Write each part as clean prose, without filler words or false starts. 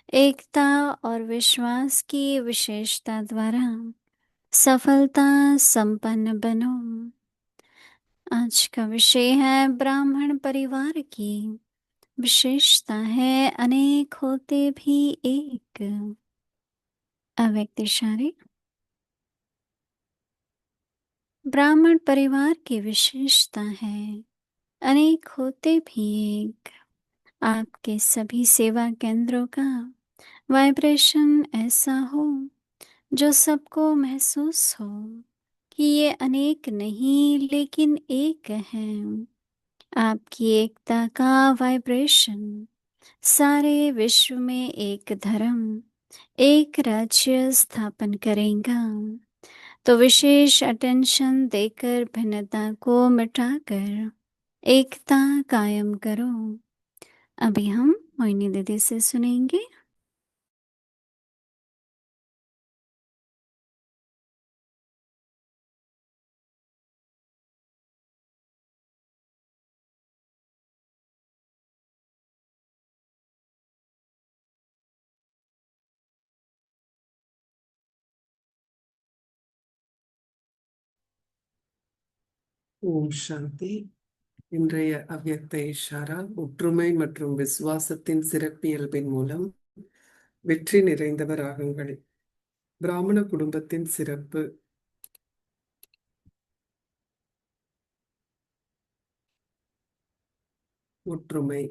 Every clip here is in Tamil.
एकता और विश्वास की विशेषता द्वारा सफलता संपन्न बनो। आज का विषय है ब्राह्मण परिवार की विशेषता है अनेक होते भी एक। अव्यक्त इशारे। ब्राह्मण परिवार की विशेषता है अनेक होते भी एक। आपके सभी सेवा केंद्रों का वाइब्रेशन ऐसा हो जो सबको महसूस हो कि ये अनेक नहीं लेकिन एक है। आपकी एकता का वाइब्रेशन सारे विश्व में एक धर्म, एक राज्य स्थापन करेगा। तो विशेष अटेंशन देकर भिन्नता को मिटाकर एकता कायम करो। अभी हम मोहिनी दीदी से सुनेंगे। ஓம் சாந்தி. இன்றைய அவ்யக்த இஷாரா ஒற்றுமை மற்றும் விசுவாசத்தின் சிறப்பியல்பின் மூலம் வெற்றி நிறைந்தவர் ஆகுங்கள். பிராமண குடும்பத்தின் சிறப்பு. ஒற்றுமை.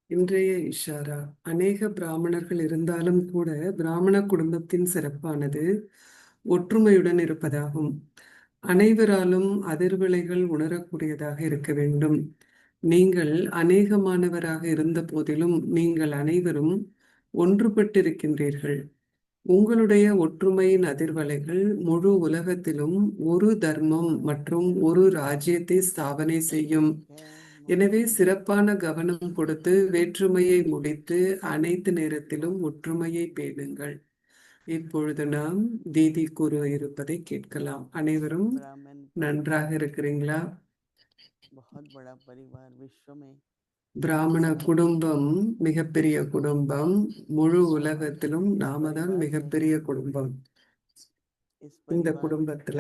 இன்றைய இஷாரா அநேக பிராமணர்கள் இருந்தாலும் கூட பிராமண குடும்பத்தின் சிறப்பானது ஒற்றுமையுடன் இருப்பதாகும். அனைவராலும் அதிர்வலைகள் உணரக்கூடியதாக இருக்க வேண்டும். நீங்கள் அநேகமானவராக இருந்த போதிலும் நீங்கள் அனைவரும் ஒன்றுபட்டிருக்கின்றீர்கள். உங்களுடைய ஒற்றுமையின் அதிர்வலைகள் முழு உலகத்திலும் ஒரு தர்மம் மற்றும் ஒரு ராஜ்யத்தை ஸ்தாபனை செய்யும். எனவே சிறப்பான கவனம் கொடுத்து வேற்றுமையை முடித்து அனைத்து நேரத்திலும் ஒற்றுமையை பேணுங்கள். இப்பொழுது நாம் தீதி கூற இருப்பதை கேட்கலாம். அனைவரும் நன்றாக இருக்கிறீங்களா? பிராமண குடும்பம் மிகப்பெரிய குடும்பம். முழு உலகத்திலும் நாம தான் மிகப்பெரிய குடும்பம். இந்த குடும்பத்துல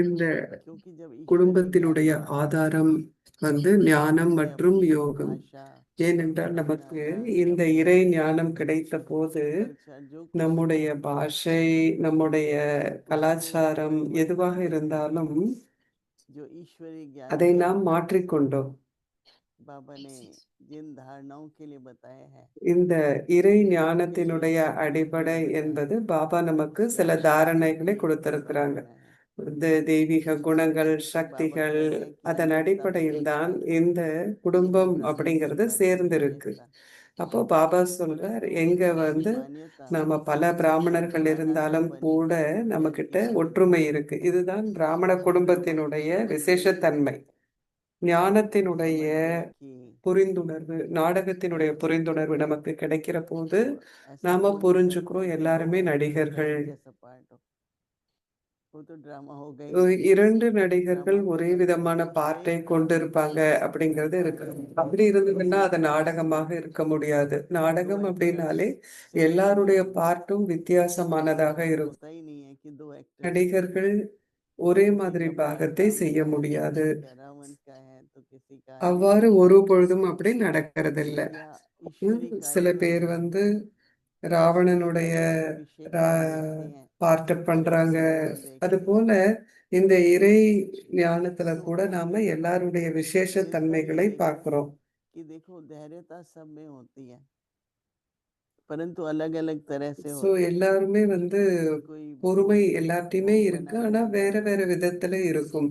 இந்த குடும்பத்தினுடைய ஆதாரம் ஞானம் மற்றும் யோகம். ஏனென்றால் நமக்கு இந்த இறை ஞானம் கிடைத்த போது நம்முடைய பாஷை, நம்முடைய கலாச்சாரம் எதுவாக இருந்தாலும் அதை நாம் மாற்றிக்கொண்டோம். இந்த இறை ஞானத்தினுடைய அடிப்படை என்பது பாபா நமக்கு சில தாரணைகளை கொடுத்திருக்கிறாங்க. இந்த தெய்வீக குணங்கள், சக்திகள், அதன் அடிப்படையில் தான் இந்த குடும்பம் அப்படிங்கிறது சேர்ந்திருக்கு. அப்போ பாபா சொல்றார், எங்க நாம பல பிராமணர்கள் இருந்தாலும் கூட நம்ம கிட்ட ஒற்றுமை இருக்கு. இதுதான் பிராமண குடும்பத்தினுடைய விசேஷத்தன்மை. ஞானத்தினுடைய புரிந்துணர்வு, நாடகத்தினுடைய புரிந்துணர்வு நமக்கு கிடைக்கிற போது நாம புரிஞ்சுக்கிறோம் எல்லாருமே நடிகர்கள். இரண்டு நடிகர்கள் ஒரே விதமான பார்ட்டை கொண்டிருப்பாங்க அப்படிங்கிறது இருக்கு. அப்படி இருந்ததுன்னா அது நாடகமாக இருக்க முடியாது. நாடகம் அப்படின்னாலே எல்லாருடைய பார்ட்டும் வித்தியாசமானதாக இருக்கும். நடிகர்கள் ஒரே மாதிரி பாகத்தை செய்ய முடியாது. அவ்வாறு ஒரு பொழுதும் அப்படி நடக்கிறதில்லை. சில பேர் ராவணனுடைய பார்ட் பண்றாங்க. அது போல இந்த இறை ஞானத்துல கூட நாம எல்லாருடைய விசேஷ தன்மைகளை பார்க்கிறோம். எல்லாருமே பொறுமை எல்லார்ட்டையுமே இருக்கு. ஆனா வேற வேற விதத்துல இருக்கும்.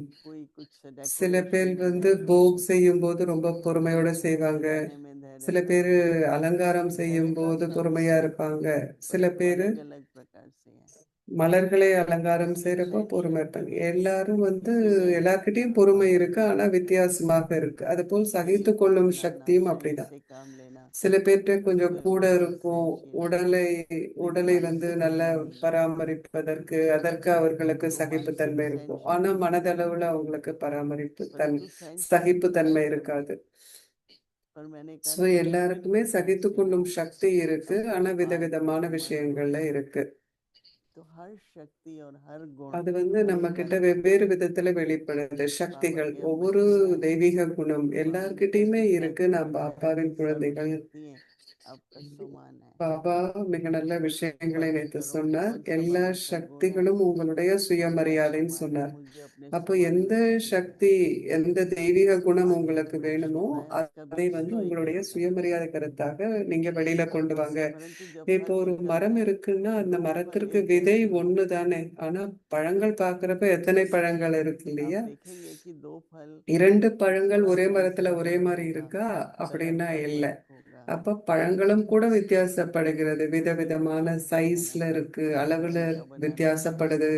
சில பேர் போக் செய்யும் போது ரொம்ப பொறுமையோட செய்வாங்க. சில பேரு அலங்காரம் செய்யும் போது பொறுமையா இருப்பாங்க. சில பேரு மலர்களை அலங்காரம் செய்யறப்போ பொறுமை இருப்பாங்க. எல்லாரும் எல்லார்கிட்டையும் பொறுமை இருக்கு, ஆனா வித்தியாசமாக இருக்கு. அது போல் சகித்து கொள்ளும் சக்தியும் அப்படிதான். சில பேர்கிட்ட கொஞ்சம் கூட இருக்கும். உடலை நல்லா பராமரிப்பதற்கு அதற்கு அவர்களுக்கு சகிப்புத்தன்மை இருக்கும். ஆனா மனதளவுல அவங்களுக்கு சகிப்புத்தன்மை இருக்காது. சோ எல்லாருக்குமே சகித்து கொள்ளும் சக்தி இருக்கு, ஆனா விதவிதமான விஷயங்கள்ல இருக்கு. அது வந்து நம்ம கிட்ட வெவ்வேறு விதத்துல வெளிப்படுது. சக்திகள், ஒவ்வொரு தெய்வீக குணம் எல்லார்கிட்டயுமே இருக்கு. நான் பாபாவின் குழந்தைகள். பாபா மிக நல்ல விஷயங்களை நேத்து சொன்னார். எல்லா சக்திகளும் உங்களுடைய சுயமரியாதைன்னு சொன்னார். அப்போ எந்த சக்தி, எந்த தெய்வீக குணம் உங்களுக்கு வேணுமோ அதை வந்து உங்களுடைய சுயமரியாதை கருத்தாக நீங்க வெளியில கொண்டு வாங்க. இப்போ ஒரு மரம் இருக்குன்னா அந்த மரத்திற்கு விதை ஒண்ணு தானே, ஆனா பழங்கள் பாக்குறப்ப எத்தனை பழங்கள் இருக்கு இல்லையா? 2 பழங்கள் ஒரே மரத்துல ஒரே மாதிரி இருக்கா அப்படின்னா இல்ல. அப்ப பழங்களும் கூட வித்தியாசப்படுகிறது, விதவிதமான சைஸ்ல இருக்கு, அளவுல வித்தியாசப்படுது,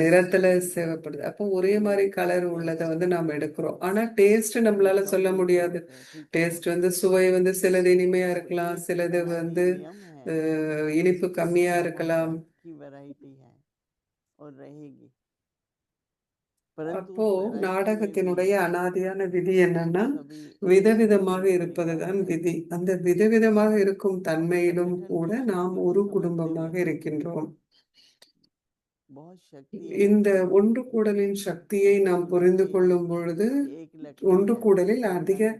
நிறத்துல சேவைப்படுது. அப்போ ஒரே மாதிரி கலர் உள்ளதை வந்து நாம எடுக்கிறோம், ஆனா டேஸ்ட் நம்மளால சொல்ல முடியாது. டேஸ்ட் வந்து சுவை வந்து சிலது இனிமையா இருக்கலாம், சிலது வந்து இனிப்பு கம்மியா இருக்கலாம். அப்போ நாடகத்தினுடைய அனாதியான விதி என்னன்னா விதவிதமாக இருப்பதுதான் விதி. அந்த விதவிதமாக இருக்கும் தன்மையிலும் கூட நாம் ஒரு குடும்பமாக இருக்கின்றோம். இந்த ஒன்று கூடலின் சக்தியை நாம் புரிந்து கொள்ளும் பொழுது ஒன்று கூடலில் அதிக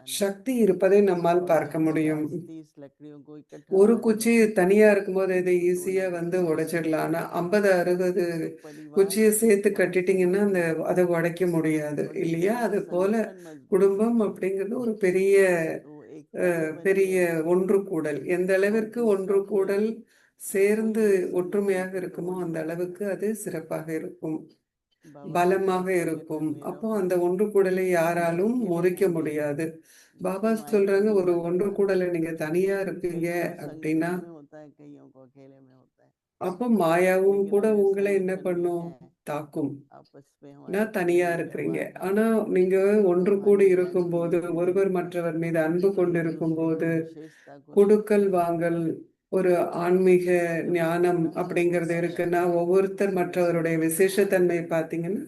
சக்தி இருப்பதை நம்மால் பார்க்க முடியும். ஒரு குச்சி தனியா இருக்கும்போது இதை ஈஸியா வந்து உடைச்சிடலாம், ஆனா 50-60 குச்சியை சேர்த்து கட்டிட்டீங்கன்னா அதை உடைக்க முடியாது இல்லையா? அது போல குடும்பம் அப்படிங்கிறது ஒரு பெரிய பெரிய ஒன்று கூடல். எந்த அளவிற்கு ஒன்று கூடல் சேர்ந்து ஒற்றுமையாக இருக்குமோ அந்த அளவுக்கு அது சிறப்பாக இருக்கும், பலமாக இருக்கும். அப்போ அந்த ஒன்று கூடலை யாராலும் முறிக்க முடியாது. பாபா சொல்றாங்க, ஒரு ஒன்று கூடலை நீங்க தனியா இருப்பீங்க அப்படின்னா அப்போ மாயாவும் கூட உங்களை என்ன பண்ணும், தாக்கும். நான் தனியா இருக்கிறீங்க, ஆனா நீங்க ஒன்று கூடி இருக்கும்போது, ஒருவர் மற்றவர் மீது அன்பு கொண்டு இருக்கும்போது, கொடுக்கல் வாங்கல், ஒரு ஆன்மீக ஞானம் அப்படிங்கிறது இருக்குன்னா, ஒவ்வொருத்தர் மற்றவருடைய விசேஷத்தன்மை பார்த்தீங்கன்னா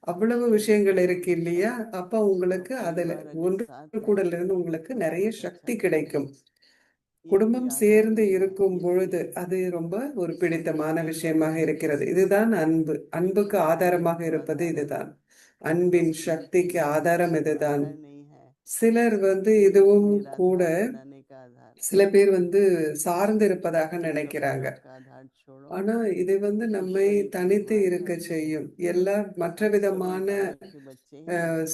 அவ்வளவு விஷயங்கள் இருக்கு இல்லையா? அப்ப உங்களுக்கு அதுல ஒன்று கூடல இருந்து உங்களுக்கு நிறைய சக்தி கிடைக்கும். குடும்பம் சேர்ந்து இருக்கும் பொழுது அது ரொம்ப ஒரு பிடித்தமான விஷயமாக இருக்கிறது. இதுதான் அன்பு. அன்புக்கு ஆதாரமாக இருப்பது இதுதான். அன்பின் சக்திக்கு ஆதாரம் இதுதான். சிலர் வந்து இதுவும் கூட சில பேர் வந்து சார்ந்து இருப்பதாக நினைக்கிறாங்க, ஆனா இது வந்து நம்மை தனித்து இருக்க செய்யும். எல்லா மற்ற விதமான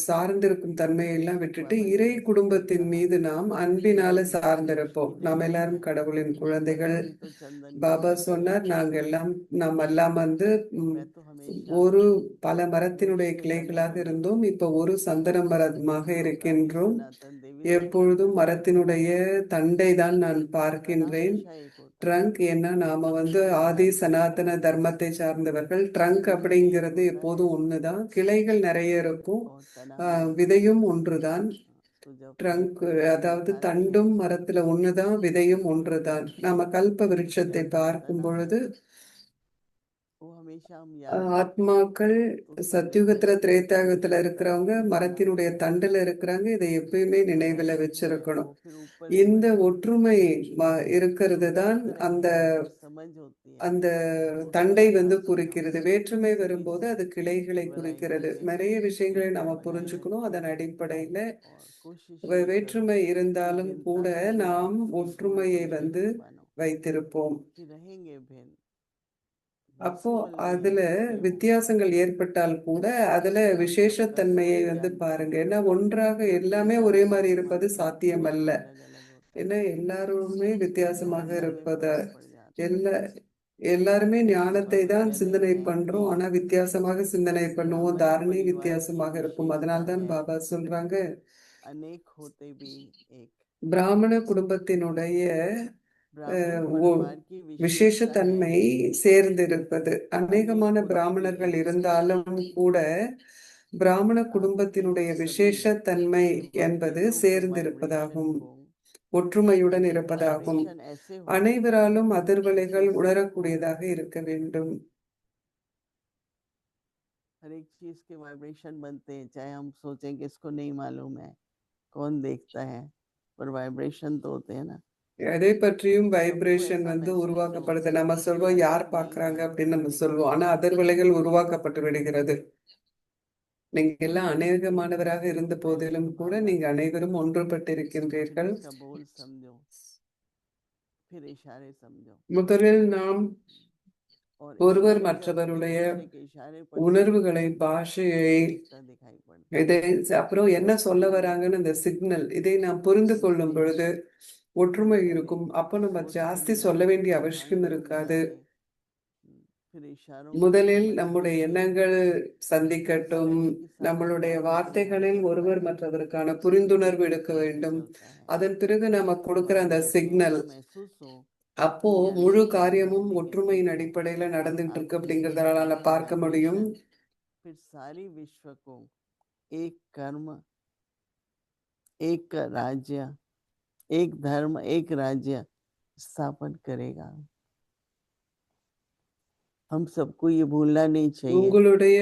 சார்ந்திருக்கும் தன்மையெல்லாம் விட்டுட்டு இறை குடும்பத்தின் மீது நாம் அன்பினால சார்ந்திருப்போம். நாம் எல்லாரும் கடவுளின் குழந்தைகள். பாபா சொன்னார், நாம் எல்லாம் வந்து ஒரு பல மரத்தினுடைய கிளைகளாக இருந்தோம், இப்ப ஒரு சந்தன மரமாக இருக்கின்றோம். எப்பொழுதும் மரத்தினுடைய தண்டை தான் நான் பார்க்கின்றேன். ட்ரங்க், ஏன்னா நாம வந்து ஆதி சனாதன தர்மத்தை சார்ந்தவர்கள். ட்ரங்க் அப்படிங்கிறது எப்போதும் ஒண்ணுதான், கிளைகள் நிறைய இருக்கும், விதையும் ஒன்றுதான். ட்ரங்க் அதாவது தண்டும் மரத்துல ஒண்ணுதான், விதையும் ஒன்றுதான். நாம கல்ப விருட்சத்தை பார்க்கும் பொழுது ஆத்மாக்கள் சத்தியுகத்துல திரேதாயுகத்துல இருக்கிறவங்க மரத்தினுடைய தண்டுல இருக்கிறாங்க. இதை எப்பயுமே நினைவுல வச்சிருக்கணும். இந்த ஒற்றுமை இருக்கிறது தான் அந்த அந்த தண்டை வந்து குறிக்கிறது. வேற்றுமை வரும்போது அது கிளைகளை குறிக்கிறது. நிறைய விஷயங்களை நாம புரிஞ்சுக்கணும். அதன் அடிப்படையில வேற்றுமை இருந்தாலும் கூட நாம் ஒற்றுமையை வந்து வைத்திருப்போம். அப்போ அதுல வித்தியாசங்கள் ஏற்பட்டால் கூட அதுல விசேஷத்தன்மையை வந்து பாருங்க. ஏன்னா ஒன்றாக எல்லாமே ஒரே மாதிரி இருப்பது சாத்தியம் அல்ல. ஏன்னா எல்லாருமே வித்தியாசமாக இருப்பத எல்லாருமே ஞானத்தை தான் சிந்தனை பண்றோம், ஆனா வித்தியாசமாக சிந்தனை பண்ணுவோம், தாரணை வித்தியாசமாக இருக்கும். அதனால்தான் பாபா சொல்றாங்க, பிராமண குடும்பத்தினுடைய விசேஷத்தன்மை சேர்ந்திருப்பது. அநேகமான பிராமணர்கள் இருந்தாலும் கூட பிராமண குடும்பத்தினுடைய விசேஷத்தன்மை என்பது சேர்ந்திருப்பதாகும், ஒற்றுமையுடன் இருப்பதாகும். அனைவராலும் அதிர்வலைகள் உணரக்கூடியதாக இருக்க வேண்டும். हर एक चीज के वाइब्रेशन बनते हैं, चाहे हम सोचें कि इसको नहीं मालूम है, कौन देखता है, पर वाइब्रेशन तो होते हैं ना. எதை பற்றியும் வைப்ரேஷன் வந்து உருவாக்கப்படுது. நம்ம சொல்வோம் யார் பார்க்கறாங்க அப்படின்னு நம்ம சொல்லுவோம். ஆனா அதிர்வலைகள் உருவாக்கப்பட்டு விடுகிறது. நீங்க எல்லாம் அநேகமானவராக இருந்த போதிலும் கூட நீங்க அனைவரும் ஒன்றுபட்டிருக்கின்றீர்கள். முதலில் நாம் ஒருவர் மற்றவருடைய உணர்வுகளை, பாஷையை, இதை அப்புறம் என்ன சொல்ல வராங்கன்னு இந்த சிக்னல், இதை நாம் புரிந்து கொள்ளும் பொழுது ஒற்றுமை இருக்கும். அப்போ நம்ம ஜாஸ்தி சொல்ல வேண்டிய அவசியம் இருக்காது. முதலில் நம்முடைய எண்ணங்கள் சந்திக்கட்டும், நம்மளுடைய வார்த்தைகளில் ஒருவர் மற்றவருக்கான புரிந்துணர்வு எடுக்க வேண்டும். அதன் பிறகு நம்ம கொடுக்கிற அந்த சிக்னல், அப்போ முழு காரியமும் ஒற்றுமையின் அடிப்படையில நடந்துட்டு இருக்கு அப்படிங்கறதால பார்க்க முடியும். एक कर्म, एक राज्य, एक धर्म, एक राज्य स्थापन करेगा. हम सबको ये भूलना नहीं चाहिए. உங்களுடைய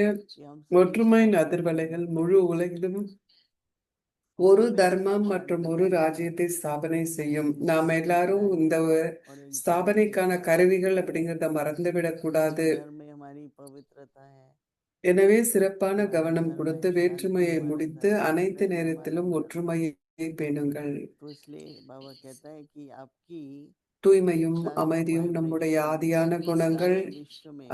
ஒற்றுமையின் அதிர்வலைகள் முழு உலகிலும் ஒரு தர்மம் மற்றும் ஒரு ராஜ்யத்தை ஸ்தாபனை செய்யும். நாம் எல்லாரும் இந்த ஸ்தாபனைக்கான கருவிகள் அப்படிங்கிறத மறந்துவிடக் கூடாது. எனவே சிறப்பான கவனம் கொடுத்து வேற்றுமையை முடித்து அனைத்து நேரத்திலும் ஒற்றுமையை பேணுங்கள். தூய்மையும் அமைதியும் நம்முடைய ஆதியான குணங்கள்.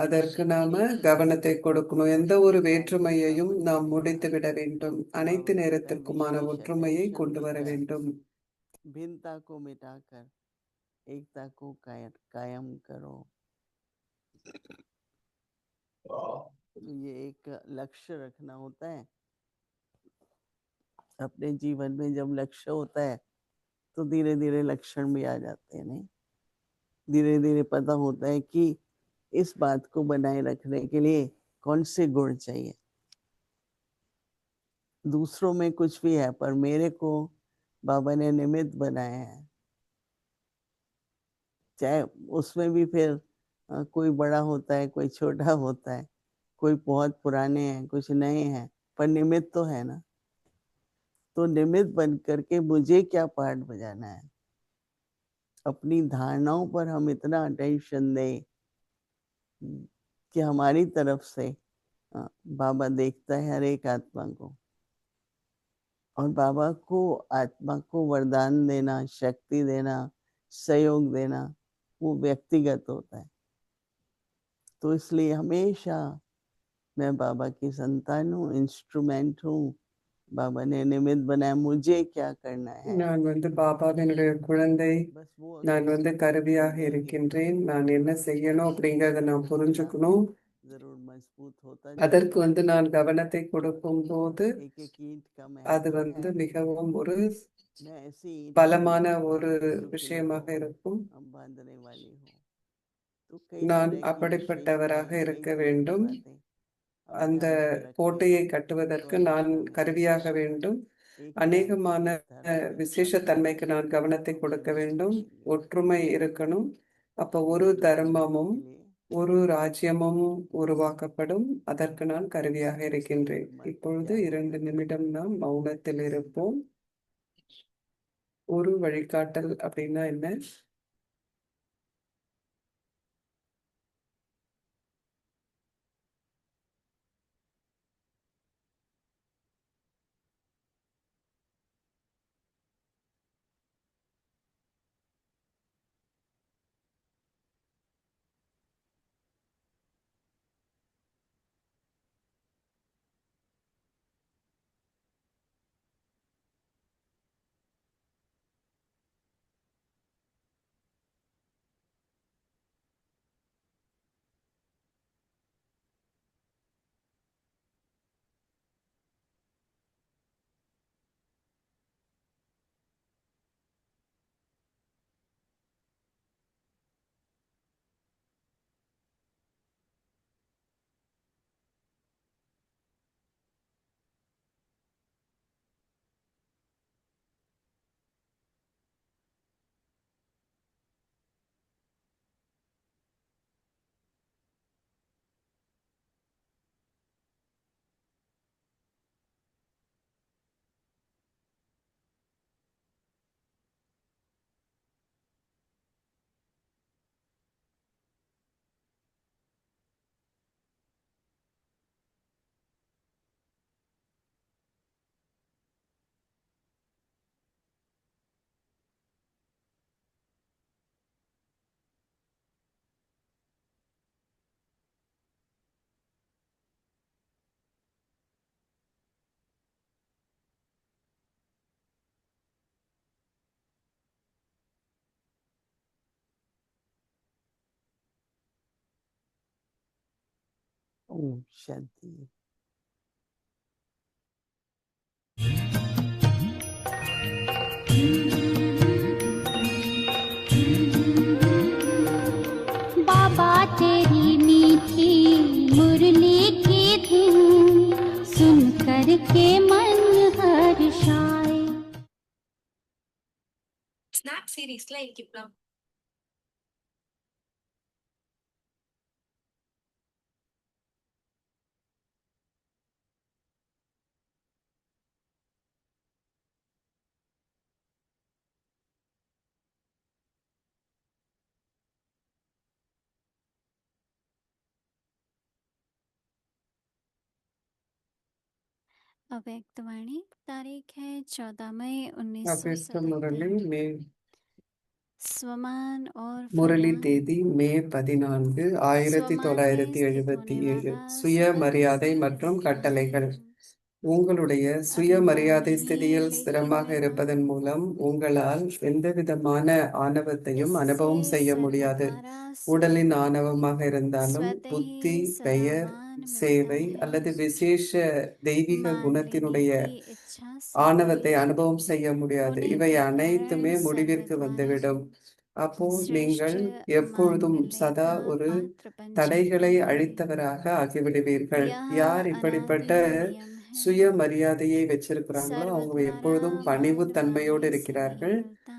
அதற்கு நாம கவனத்தை கொடுக்கணும். எந்த ஒரு வேற்றுமையையும் நாம் முடித்து விட வேண்டும். அனைத்து நேரத்திற்குமான ஒற்றுமையை கொண்டு வர வேண்டும். भिन्नता को मिटाकर एकता को कायम करो. तो ये एक लक्ष्य रखना होता है अपने जीवन में. जब लक्ष्य होता है तो धीरे धीरे लक्षण भी आ जाते हैं. नहीं, धीरे धीरे पता होता है कि इस बात को बनाए रखने के लिए कौन से गुण चाहिए. दूसरों में कुछ भी है, पर मेरे को बाबा ने निमित्त बनाया है. चाहे उसमें भी फिर कोई बड़ा होता है, कोई छोटा होता है, कोई बहुत पुराने हैं, कुछ नए हैं, पर निमित्त तो है ना. तो निमित्त बन करके मुझे क्या पार्ट बजाना है. अपनी धारणाओं पर हम इतना अटेंशन दें कि हमारी तरफ से बाबा देखता है हर एक आत्मा को, और बाबा को आत्मा को वरदान देना, शक्ति देना, सहयोग देना वो व्यक्तिगत होता है. तो इसलिए हमेशा मैं बाबा की संतान हूँ, इंस्ट्रूमेंट हूँ. बाबा ने निमित्त बनाया, मुझे क्या करना है. நான் வந்து பாபாவினுடைய குழந்தை, நான் வந்து கருவியாக இருக்கின்றேன். நான் என்ன செய்யணும் அப்படிங்கறத நான் புரிஞ்சுக்கணும். அதற்கு வந்து நான் கவனத்தை கொடுக்கும் போது அது வந்து மிகவும் ஒரு பலமான ஒரு விஷயமாக இருக்கும். நான் அப்படிப்பட்டவராக இருக்க வேண்டும். அந்த கோட்டையை கட்டுவதற்கு நான் கருவியாக வேண்டும். அநேகமான விசேஷத்தன்மைக்கு நான் கவனத்தை கொடுக்க வேண்டும். ஒற்றுமை இருக்கணும். அப்போ ஒரு தர்மமும் ஒரு ராஜ்யமும் உருவாக்கப்படும். அதற்கு நான் கருவியாக இருக்கின்றேன். இப்பொழுது 2 நிமிடம் நாம் மௌனத்தில் இருப்போம். ஒரு வழிகாட்டல் அப்படின்னா என்ன? ओम शांति। बाबा तेरी मीठी मुरली की धुन सुन कर के मन हर्षाए। ஸ்நாப் சீரீஸ்ல இன்னைக்கு plan. अव्यक्तवाणी तारीख है 14 मई அவ்யக்த முரளி 1977। மே स्वमान और முரளி फरमान। தேதி மே 14 स्वमान में स्थित होने 1977। वाला சுயமரியாதை सनातन மற்றும் सत्य கட்டளைகள். है। உங்களுடைய சுயமரியாதை अभिमानी ஸ்திதியில் लेकिन ஸ்திரமாக இருப்பதன் மூலம் உங்களால் எந்தவிதமான ஆணவத்தையும் அனுபவம் इससे செய்ய முடியாது. सर्वहारा உடலின் ஆணவமாக இருந்தாலும் स्वतः புத்தி, ही பெயர், समाधान मिलता சேவை है। அல்லது விசேஷ தெய்வீக मान लेने குணத்தினுடைய की इच्छा से ஆணவத்தை அனுபவம் செய்ய முடியாது. होने இவை के அனைத்துமே कारण முடிவிற்கு सर्वद्वारा வந்துவிடும். அப்போ श्रेष्ठ நீங்கள் मान எப்பொழுதும் मिलने சதா का ஒரு पात्र बन जाते தடைகளை हैं। அழித்தவராக ஆகிவிடுவீர்கள். यह யார் இப்படிப்பட்ட अनादि नियम है। சுயமரியாதையை வச்சிருக்கிறாங்களோ அவங்க सर्वद्वारा எப்பொழுதும் பணிவு मान தன்மையோடு मानने से இருக்கிறார்கள். नहीं मिलता,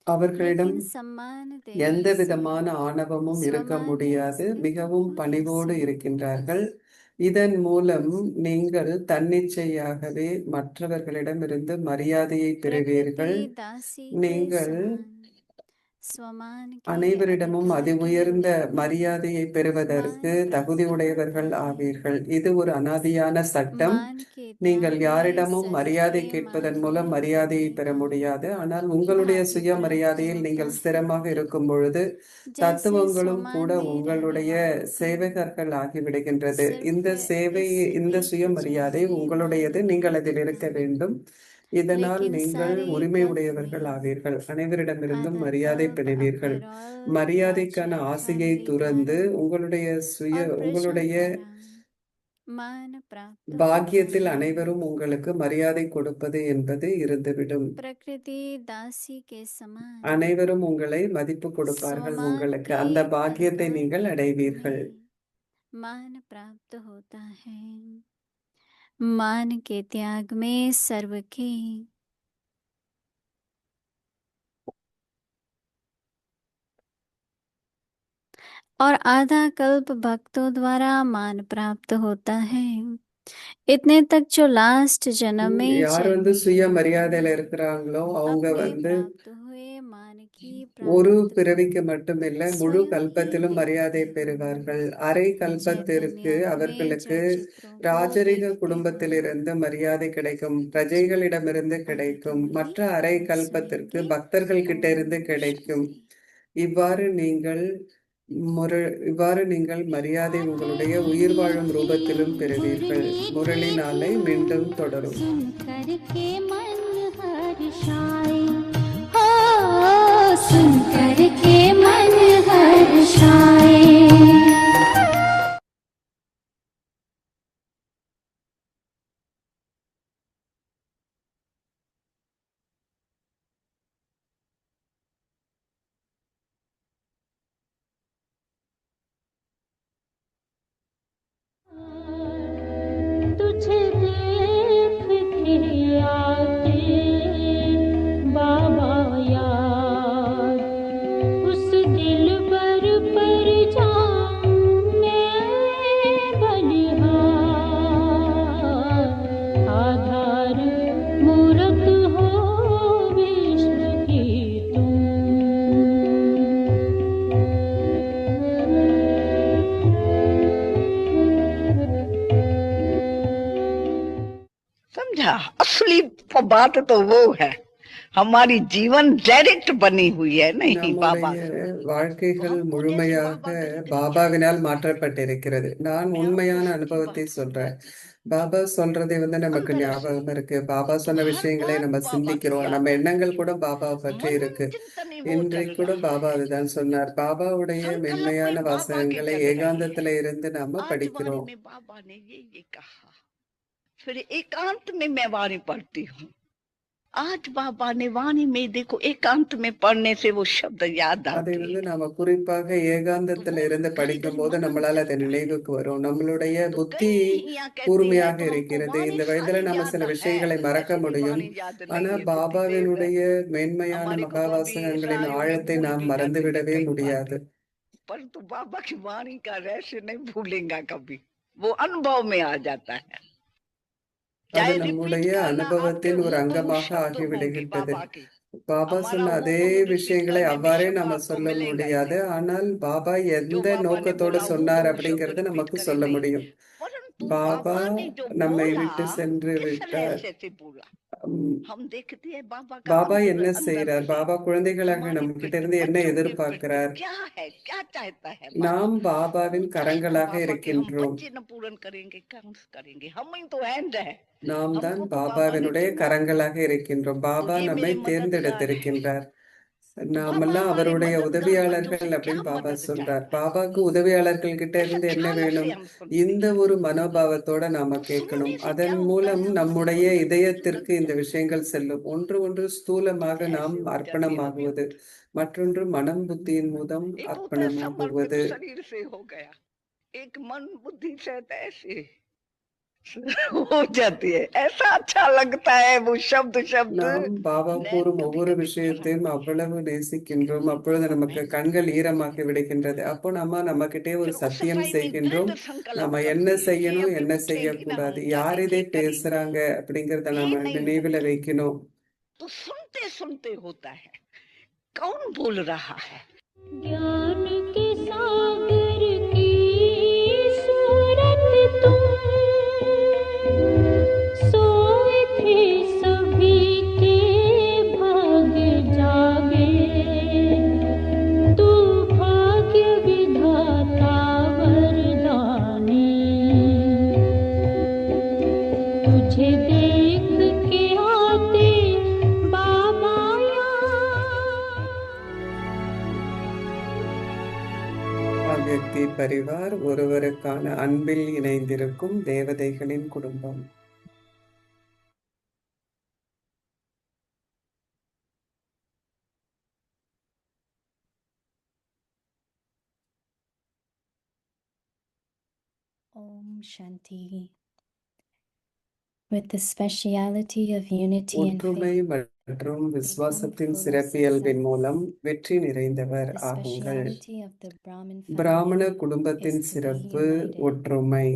அவர்களிடம் लेकिन सम्मान எந்த देने से விதமான ஆணவமும் இருக்க स्वमान में முடியாது. स्थित மிகவும் होने பணிவோடு से இருக்கின்றார்கள். இதன் மூலம் நீங்கள் தன்னிச்சையாகவே மற்றவர்களிடமிருந்து மரியாதையை பெறுவீர்கள். प्रकृति दासी के நீங்கள் समान स्वमान के அனைவரிடமும் अधिकार அதி के உயர்ந்த लिए மரியாதையை பெறுவதற்கு मान प्राप्त தகுதியுடையவர்கள் होता है। ஆவீர்கள். இது ஒரு அனாதியான சட்டம். मान के நீங்கள் त्याग में யாரிடமும் सभी மரியாதை के கேட்பதன் मान மூலம் में மரியாதையை बढ़ने பெற का முடியாது. ஆனால் உங்களுடைய भाग्य प्राप्त சுயமரியாதையில் होता நீங்கள் है। ஸ்திரமாக இருக்கும் பொழுது जैसे தத்துவங்களும் स्वमान கூட में रहने உங்களுடைய वालों का சேவகர்கள் ஆகிவிடுகின்றது. सिर्फ இந்த சேவை, इस இந்த एक சுயமரியாதை विचार में உங்களுடையது. मान நீங்கள் नहीं அதில் இருக்க करना, வேண்டும். இதனால் लेकिन நீங்கள் सारे உரிமை तत्व உடையவர்கள் में ஆவீர்கள். அனைவரிடமிருந்தும் आधा மரியாதை तप பெறுவீர்கள். अविरल மரியாதைக்கான वाचा ஆசையை ध्यान துறந்து विधारा உங்களுடைய और प्रश्न உங்களுடைய द्वारा मान प्राप्त होता பாக்கியத்தில் है। அனைவரும் உங்களுக்கு மரியாதை கொடுப்பது என்பது இருந்துவிடும். प्रकृति दासी के समान அனைவரும் உங்களை மதிப்பு கொடுப்பார்கள். स्वमान உங்களுக்கு के அந்த பாக்கியத்தை अधिकार நீங்கள் அடைவீர்கள். में मान प्राप्त होता है। मान के त्याग में सर्व के और आधा कल्प भक्तों द्वारा मान प्राप्त होता है। इतने तक जो लास्ट जन्म में யார் जन्मे சுயமரியாதையில இருக்கிறாங்களோ அவங்க अपने प्राप्त हुए मान की ஒரு प्राप्ति பிறவிக்கு மட்டுமில்ல முழு स्वयं கல்பத்திலும் ही மரியாதை देखते பெறுவார்கள். हैं। அரை चैतन्य கல்பத்திற்கு में அவர்களுக்கு जड़ चित्रों को ராஜரிக देखते குடும்பத்திலிருந்து மரியாதை கிடைக்கும், பிரஜைகளிடமிருந்து கிடைக்கும். மற்ற அரை கல்பத்திற்கு பக்தர்கள் கிட்ட இருந்து கிடைக்கும். இவ்வாறு நீங்கள் மரியாதை உங்களுடைய உயிர் வாழும் ரூபத்திலும் பெறுவீர்கள். முரளி நாளை மீண்டும் தொடரும். सुन करके मन हर्षाए, हो सुन करके मन हर्षाए। तुझे देख के आते बाबा याद, उस दिल पर जाऊं मैं बलिहार। आधार मूरत हो विश्व की तुम, समझा। असली बात तो वो है, हमारी जीवन डायरेक्ट बनी हुई है नहीं बाबा நம்முடைய வாழ்க்கைகள் முழுமையாக பாபாவினால் மாற்றப்பட்டிருக்கிறது. நான் உண்மையான அனுபவத்தை சொல்றேன். பாபா சொல்றதை நமக்கு ஞாபகம் இருக்கு. பாபா சொன்ன விஷயங்களை நம்ம சிந்திக்கிறோம். நம்ம எண்ணங்கள் கூட பாபாவை பற்றி இருக்கு. वो चल இன்றைக்கு கூட रहा பாபா है। அதுதான் சொன்னார். பாபாவுடைய संकल्प மென்மையான में बाबा के வாசகங்களை चल रही है। ஏகாந்தத்துல இருந்து நாம आज वाणी படிக்கிறோம். में बाबा ने ये कहा, फिर एकांत में मैं वाणी पढ़ती हूँ। आज बाबा ने वाणी में देखो एकांत में पढ़ने से वो शब्द याद அதை आते हैं। நாம குறிப்பாக तो ஏகாந்தத்துல वो இருந்து घड़ी படிக்கும் घड़ी போது मनन நம்மளால அது करता है। நினைவுக்கு வரும். நம்மளுடைய तो புத்தி कई यहाँ कहते हैं கூர்மையாக तो हमको இருக்கிறது. वाणी இந்த வயதுல सारी நம்ம याद சில है, விஷயங்களை மறக்க ऐसे भी முடியும். वाणी याद ஆனா नहीं है, बुद्धि तेज है। பாபாவினுடைய மேன்மையான हमारे को மகா तो अभी வாசகங்களின் इसराइलियों में ஆழத்தை भूल நாம் भी जाते हैं மறந்துவிடவே कई முடியாது. बातें, परंतु बाबा की वाणी का रहस्य नहीं भूलेगा कभी, वो अनुभव में आ जाता है। அது चाहे रिपीट நம்முடைய करना, आपके அனுபவத்தின் ஒரு हूबहू அங்கமாக शब्द होंगे ஆகிவிடுகின்றது. बाबा के। பாபா हमारा சொன்ன அதே हूबहू रिपीट விஷயங்களை करने में அவ்வாறே शब्द நம்ம आपको சொல்ல मिलेगा ही முடியாது. नहीं। ஆனால் பாபா जो எந்த बाबा ने நோக்கத்தோடு बोला சொன்னார் हूबहू शब्द அப்படிங்கறது रिपीट நமக்கு करें சொல்ல नहीं, முடியும். परंतु பாபா बाबा ने जो நம்மை बोला விட்டு சென்று किस விட்டார். रहस्य से बोला, உம், हम देखते हैं बाबा का பாபா अंतर என்ன अंदर செய்யறார்? से பாபா குழந்தைகளாக हमारे நம்ம கிட்ட प्रति, இருந்து என்ன बच्चों के प्रति எதிர்பார்க்கிறார்? क्या है, क्या चाहता है बाबा। நாம் பாபாவின் पूछे ना கரங்களாக बाबा के, हम இருக்கின்றோம். बच्चे न पूर्ण करेंगे, कौन से करेंगे, हम ही तो हैंड है, நாம் தான் हमको तो बाबा ने பாபாவினுடைய चुना। கரங்களாக இருக்கின்றோம். तो பாபா ये நம்மை मेरे मददगार है। தேர்ந்தெடுத்திருக்கின்றார். तो बाबा நாமெல்லாம் हमारे அவருடைய मददगार बच्चों உதவியாளர்கள் से क्या அப்படின்னு பாபா मदद சொல்றார். चाहता है, பாபாவுக்கு உதவியாளர்கள் கிட்ட इस இருந்து என்ன ख्याल से வேணும்? हम सुनते இந்த हैं। ஒரு மனோபாவத்தோட நாம तो கேட்கணும். सुनने से क्या அதன் होता மூலம் है, हम நம்முடைய अंदर இதயத்திற்கு लगता இந்த है। விஷயங்கள் செல்லும். ஒன்று ஒன்று ஸ்தூலமாக நாம் ऐसे हो जाती है हमें। அர்ப்பணமாகுவது, மற்றொன்று மனம் புத்தியின் மூலம் एक होता है समर्पित அர்ப்பணமாகுவது. शरीर से हो गया, एक मन बुद्धि से ऐसे हो जाती है, ऐसा अच्छा लगता है वो शब्द शब्द நாம் பாபா नैन கூறும் कभी ஒவ்வொரு कभी भर விஷயத்தையும் आते हैं। அவ்வளவு நேசிக்கின்றோம். அப்பொழுது तो நமக்கு मैं கண்கள் ஈரமாகி விடுகின்றது. அப்போ நம்ம கிட்டே ஒரு फिर उस சத்தியம் समय में செய்கின்றோம். दृढ़ संकल्प நம்ம என்ன करते हैं। ये செய்யணும், अभी என்ன उठेगी ना, செய்யக்கூடாது, हम யார் இதை करेंगे करेंगे, பேசுறாங்க அப்படிங்கறத ये நாம नहीं நினைவுல होता। வைக்கணும். तो सुनते सुनते होता है, कौन बोल रहा है। ज्ञान के सागर की सूरत तुम, सोए थे सभी के भाग जागे, तू भाग्य विधाता वरदानी, तुझे देख के आते बाबा यहाँ। அவ்யக்தி பரிவார் ஒருவருக்கான அன்பில் இணைந்திருக்கும் தேவதைகளின் குடும்பம். Om Shanti. With the speciality of unity and ஒற்றுமை faith, மற்றும் become விசுவாசத்தின் full of சிறப்பியல்பின் success. மூலம் வெற்றி நிறைந்தவர் The ஆகுங்கள். speciality of the Brahmin பிராமண family குடும்பத்தின் is to be சிறப்பு united. ஒற்றுமை.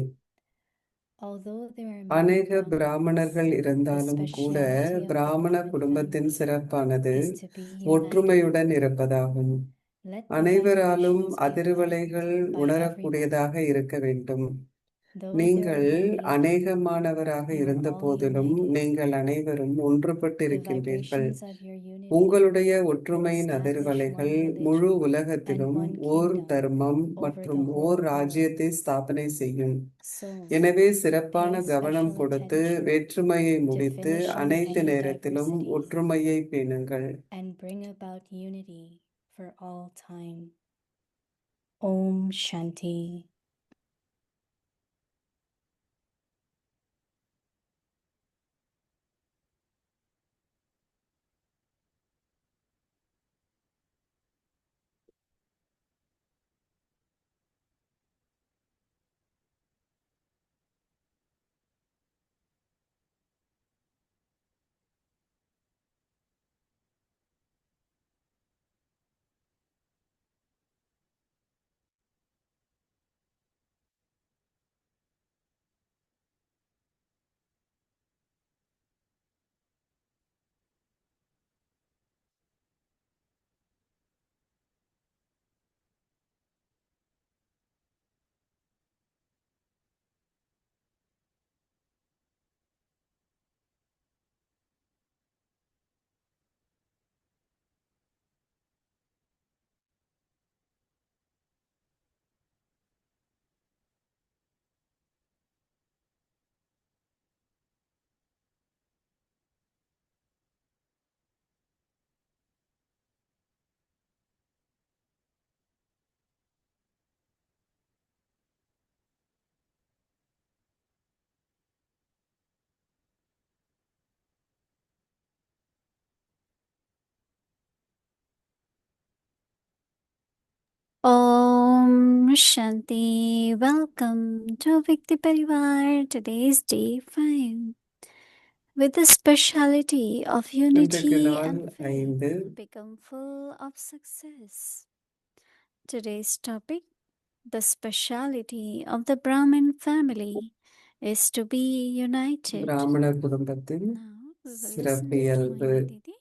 Although there are அநேக many Brahmins, பிராமணர்கள் the இருந்தாலும் கூட speciality of the பிராமண Brahmin குடும்பத்தின் family சிறப்பானது is to be united. ஒற்றுமையுடன் இருப்பதாகும். Let the அனைவராலும் vibrations be அதிர்வலைகள் felt by everyone. உணரக்கூடியதாக இருக்க வேண்டும். Though there நீங்கள் are many, அநேகமானவராக you are இருந்த all போதிலும் united. நீங்கள் அனைவரும் ஒன்றுபட்டு The இருக்கின்றீர்கள். vibrations of your unity உங்களுடைய will ஒற்றுமையின் establish அதிர்வலைகள் one முழு religion and உலகத்திலும் one ஓர் kingdom தர்மம் over மற்றும் the ஓர் whole world. ராஜ்யத்தை ஸ்தாபனை செய்யும். So, எனவே சிறப்பான pay கவனம் special கொடுத்து attention வேற்றுமையை to முடித்து finishing அனைத்து any நேரத்திலும் diversities ஒற்றுமையை பேணுங்கள். and bring about unity for all time. Om Shanti. Om Shanti. Welcome to Vikti Parivar. Today's day 5 with the speciality of இன்றைக்கு unity நாள் and faith 5. become full of success. Today's topic, the speciality of the Brahmin family is to be united. பிராமண குடும்பத்தின் Now we will listen to சிறப்பியல்பு. Mohini Didi.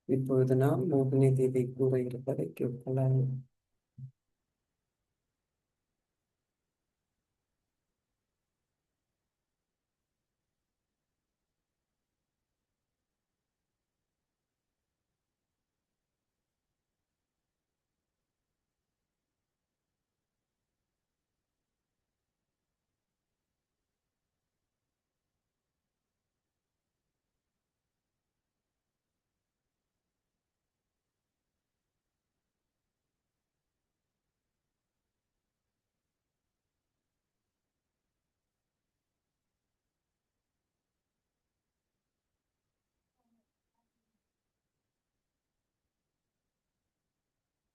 இப்பொழுது நாம் மோகினி தீதி கூற இருப்பதை கேட்கலாம்.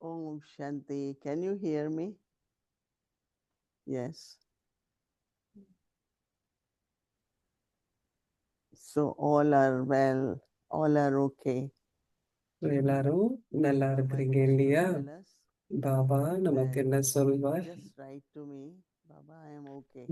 Om Shanti. Can you hear me? Yes. So all are well, all are okay. எல்லாரும் நல்லா இருக்கிறீங்க இல்லையா? Tell us. பாபா நமக்கு என்ன சொல்வார்? Just write to me, Baba, I am okay.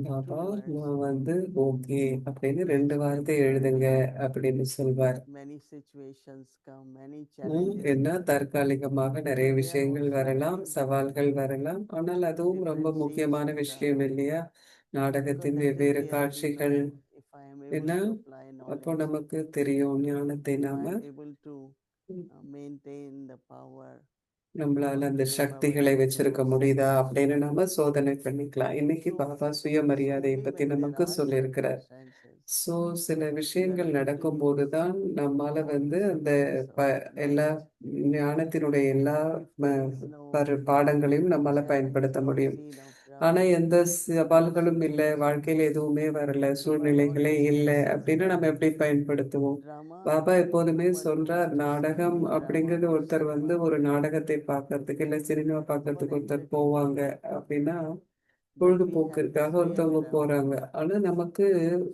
Baba Two words. நான் வந்து ஓகே அப்படின்னு 2 வார்த்தை எழுதுங்க அப்படின்னு சொல்வார். Many situations come, many challenges. என்ன தற்காலிகமாக நிறைய But they are விஷயங்கள் also வரலாம், very சவால்கள் வரலாம். ஆனால் அதுவும் ரொம்ப different முக்கியமான scenes in விஷயம் இல்லையா? Because நாடகத்தின் then வெவ்வேறு we have காட்சிகள். to know if I am able என்ன to apply அப்போ knowledge, நமக்கு தெரியும் ஞானத்தை if I நாம am able to maintain the power. நம்மளால அந்த சக்திகளை வச்சிருக்க முடியுதா அப்படின்னு நாம சோதனை பண்ணிக்கலாம். இன்னைக்கு பாபா சுயமரியாதையை பத்தி நமக்கு சொல்லியிருக்கிறார். சோ சில விஷயங்கள் நடக்கும் போதுதான் நம்மால வந்து அந்த எல்லா ஞானத்தினுடைய எல்லா பாடங்களையும் நம்மால பயன்படுத்த முடியும். ஆனா எந்த சவால்களும் இல்லை, வாழ்க்கையில எதுவுமே வரல, சூழ்நிலைகளே இல்லை அப்படின்னா நம்ம எப்படி பயன்படுத்துவோம்? பாபா எப்போதுமே சொல்றார், நாடகம் அப்படிங்கிறது ஒருத்தர் வந்து ஒரு நாடகத்தை பார்க்கறதுக்கு இல்லை சினிமா பார்க்கறதுக்கு ஒருத்தர் போவாங்க அப்படின்னா பொழுதுபோக்கிற்காக ஒருத்தவங்க போறாங்க. ஆனா நமக்கு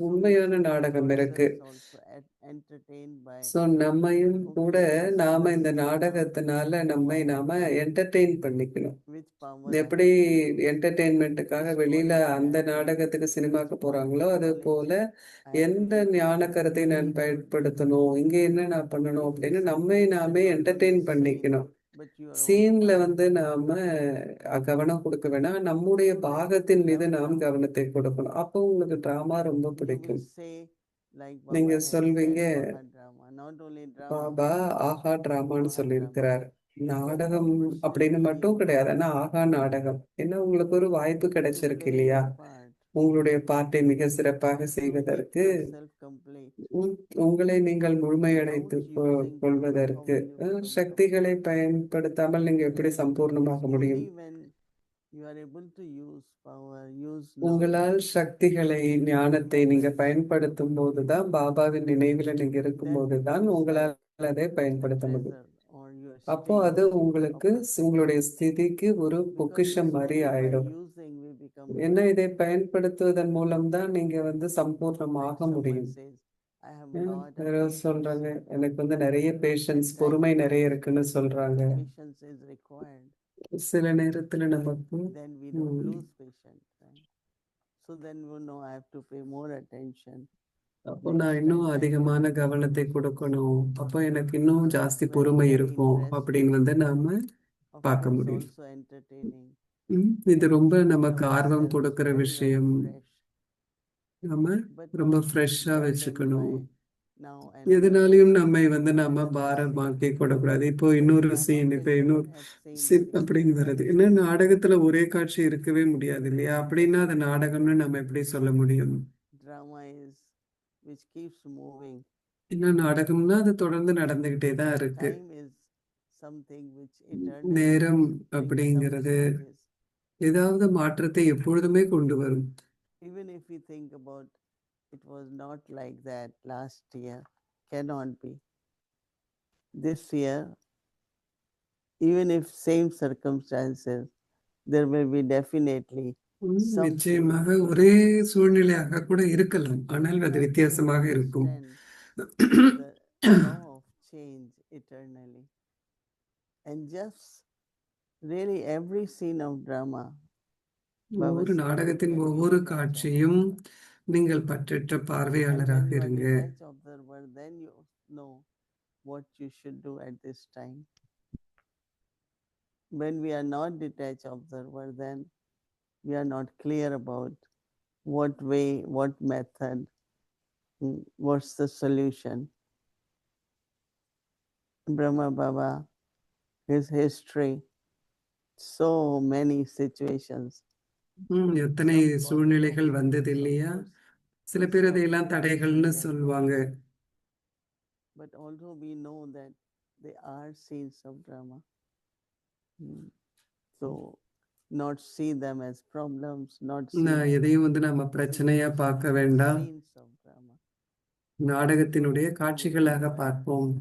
உண்மையான நாடகம் இருக்கு. சோ நம்மையும் கூட நாம இந்த நாடகத்தினால நாம என்டர்டெயின் பண்ணிக்கணும். எப்படி என்டர்டெயின்மெண்ட்டுக்காக வெளியில அந்த நாடகத்துக்கு சினிமாக்கு போறாங்களோ அது போல எந்த ஞான கருத்தை நான் பயன்படுத்தணும், இங்க என்ன நான் பண்ணணும் அப்படின்னு நாமே என்டர்டெயின் பண்ணிக்கணும். சீன்ல வந்து நாம கவனம் கொடுக்க வேணாம், நம்முடைய பாகத்தின் மீது நாம் கவனத்தை கொடுக்கணும். அப்போ உங்களுக்கு டிராமா ரொம்ப பிடிக்கும். நீங்க சொல்வீங்க, பாபா ஆஹா டிராமான்னு சொல்லியிருக்கிறார். நாடகம் அப்படின்னு மட்டும் கிடையாது, ஆனா ஆஹா நாடகம். ஏன்னா உங்களுக்கு ஒரு வாய்ப்பு கிடைச்சிருக்கு இல்லையா, உங்களுடைய பாட்டை மிக சிறப்பாக செய்வதற்கு, உங்களை நீங்கள் முழுமையடைத்து கொள்வதற்கு. சக்திகளை பயன்படுத்தாமல் நீங்க எப்படி சம்பூர்ணமாக முடியும்? உங்களால் சக்திகளை ஞானத்தை நீங்க பயன்படுத்தும் போதுதான், பாபாவின் நினைவுல நீங்க இருக்கும் போதுதான் உங்களால் அதை பயன்படுத்த முடியும். அப்போ அது உங்களுக்கு உங்களுடைய ஸ்திதிக்கு ஒரு பொக்கிஷம் மாதிரி ஆயிடும். ஏன்னா இதை பயன்படுத்துவதன் மூலம்தான் நீங்க வந்து சம்பூர்ணமாக முடியும். சொல்றாங்க, எனக்கு வந்து நிறைய பேஷன்ஸ், பொறுமை நிறைய இருக்குன்னு சொல்றாங்க. சில நேரத்துல நமக்கு அப்போ நான் இன்னும் அதிகமான கவனத்தை கொடுக்கணும், அப்போ எனக்கு இன்னும் ஜாஸ்தி பொறுமை இருக்கும் அப்படின்னு வந்து நாம பார்க்க முடியும். இது ரொம்ப நமக்கு ஆர்வம் கொடுக்கிற விஷயம். நம்ம ரொம்ப ஃப்ரெஷ்ஷா வச்சுக்கணும். எதனாலையும் நம்மை வந்து நாம பாரமாக்கி கொள்ளக்கூடாது. இப்போ இன்னொரு சீன், இப்போ இன்னொரு சீன் அப்படின்னு வருது. ஏன்னா நாடகத்துல ஒரே காட்சி இருக்கவே முடியாது இல்லையா? அப்படின்னா அது நாடகம்னு நம்ம எப்படி சொல்ல முடியும்? ஏன்னா நாடகம்னா அது தொடர்ந்து நடந்துகிட்டே தான் இருக்கு. நேரம் அப்படிங்கிறது ஏதாவது மாற்றத்தை எப்பொழுதுமே கொண்டு வரும். It was not like that last year, cannot be. This year even if same circumstances, there will be definitely some நிச்சயமாக change. ஒரே சூழ்நிலையாக கூட இருக்கலாம், ஆனால் We அது have to வித்தியாசமாக இருக்கும். understand the law of change eternally. And just really every scene of drama, Baba ஒவ்வொரு said, நாடகத்தின் when we ஒவ்வொரு detach காட்சியும் நீங்கள் பற்றற்ற and பார்வையாளராக when you are இருங்க. detached observer, then you know what you should do at this time. When we are not detached observer, then we are not clear about what way, what method, what's the solution. Brahma Baba, his history, so many situations. எத்தனை Some call it சூழ்நிலைகள் obstacles, வந்தது of இல்லையா? course. சில It's பேர் not அதையெல்லாம் without தடைகள்னு reason. சொல்லுவாங்க. But also we know that they are scenes of drama. So not see them as problems, not see them எதையும் வந்து நம்ம பிரச்சனையா பார்க்க வேண்டாம், scenes of drama. நாடகத்தினுடைய காட்சிகளாக பார்ப்போம்.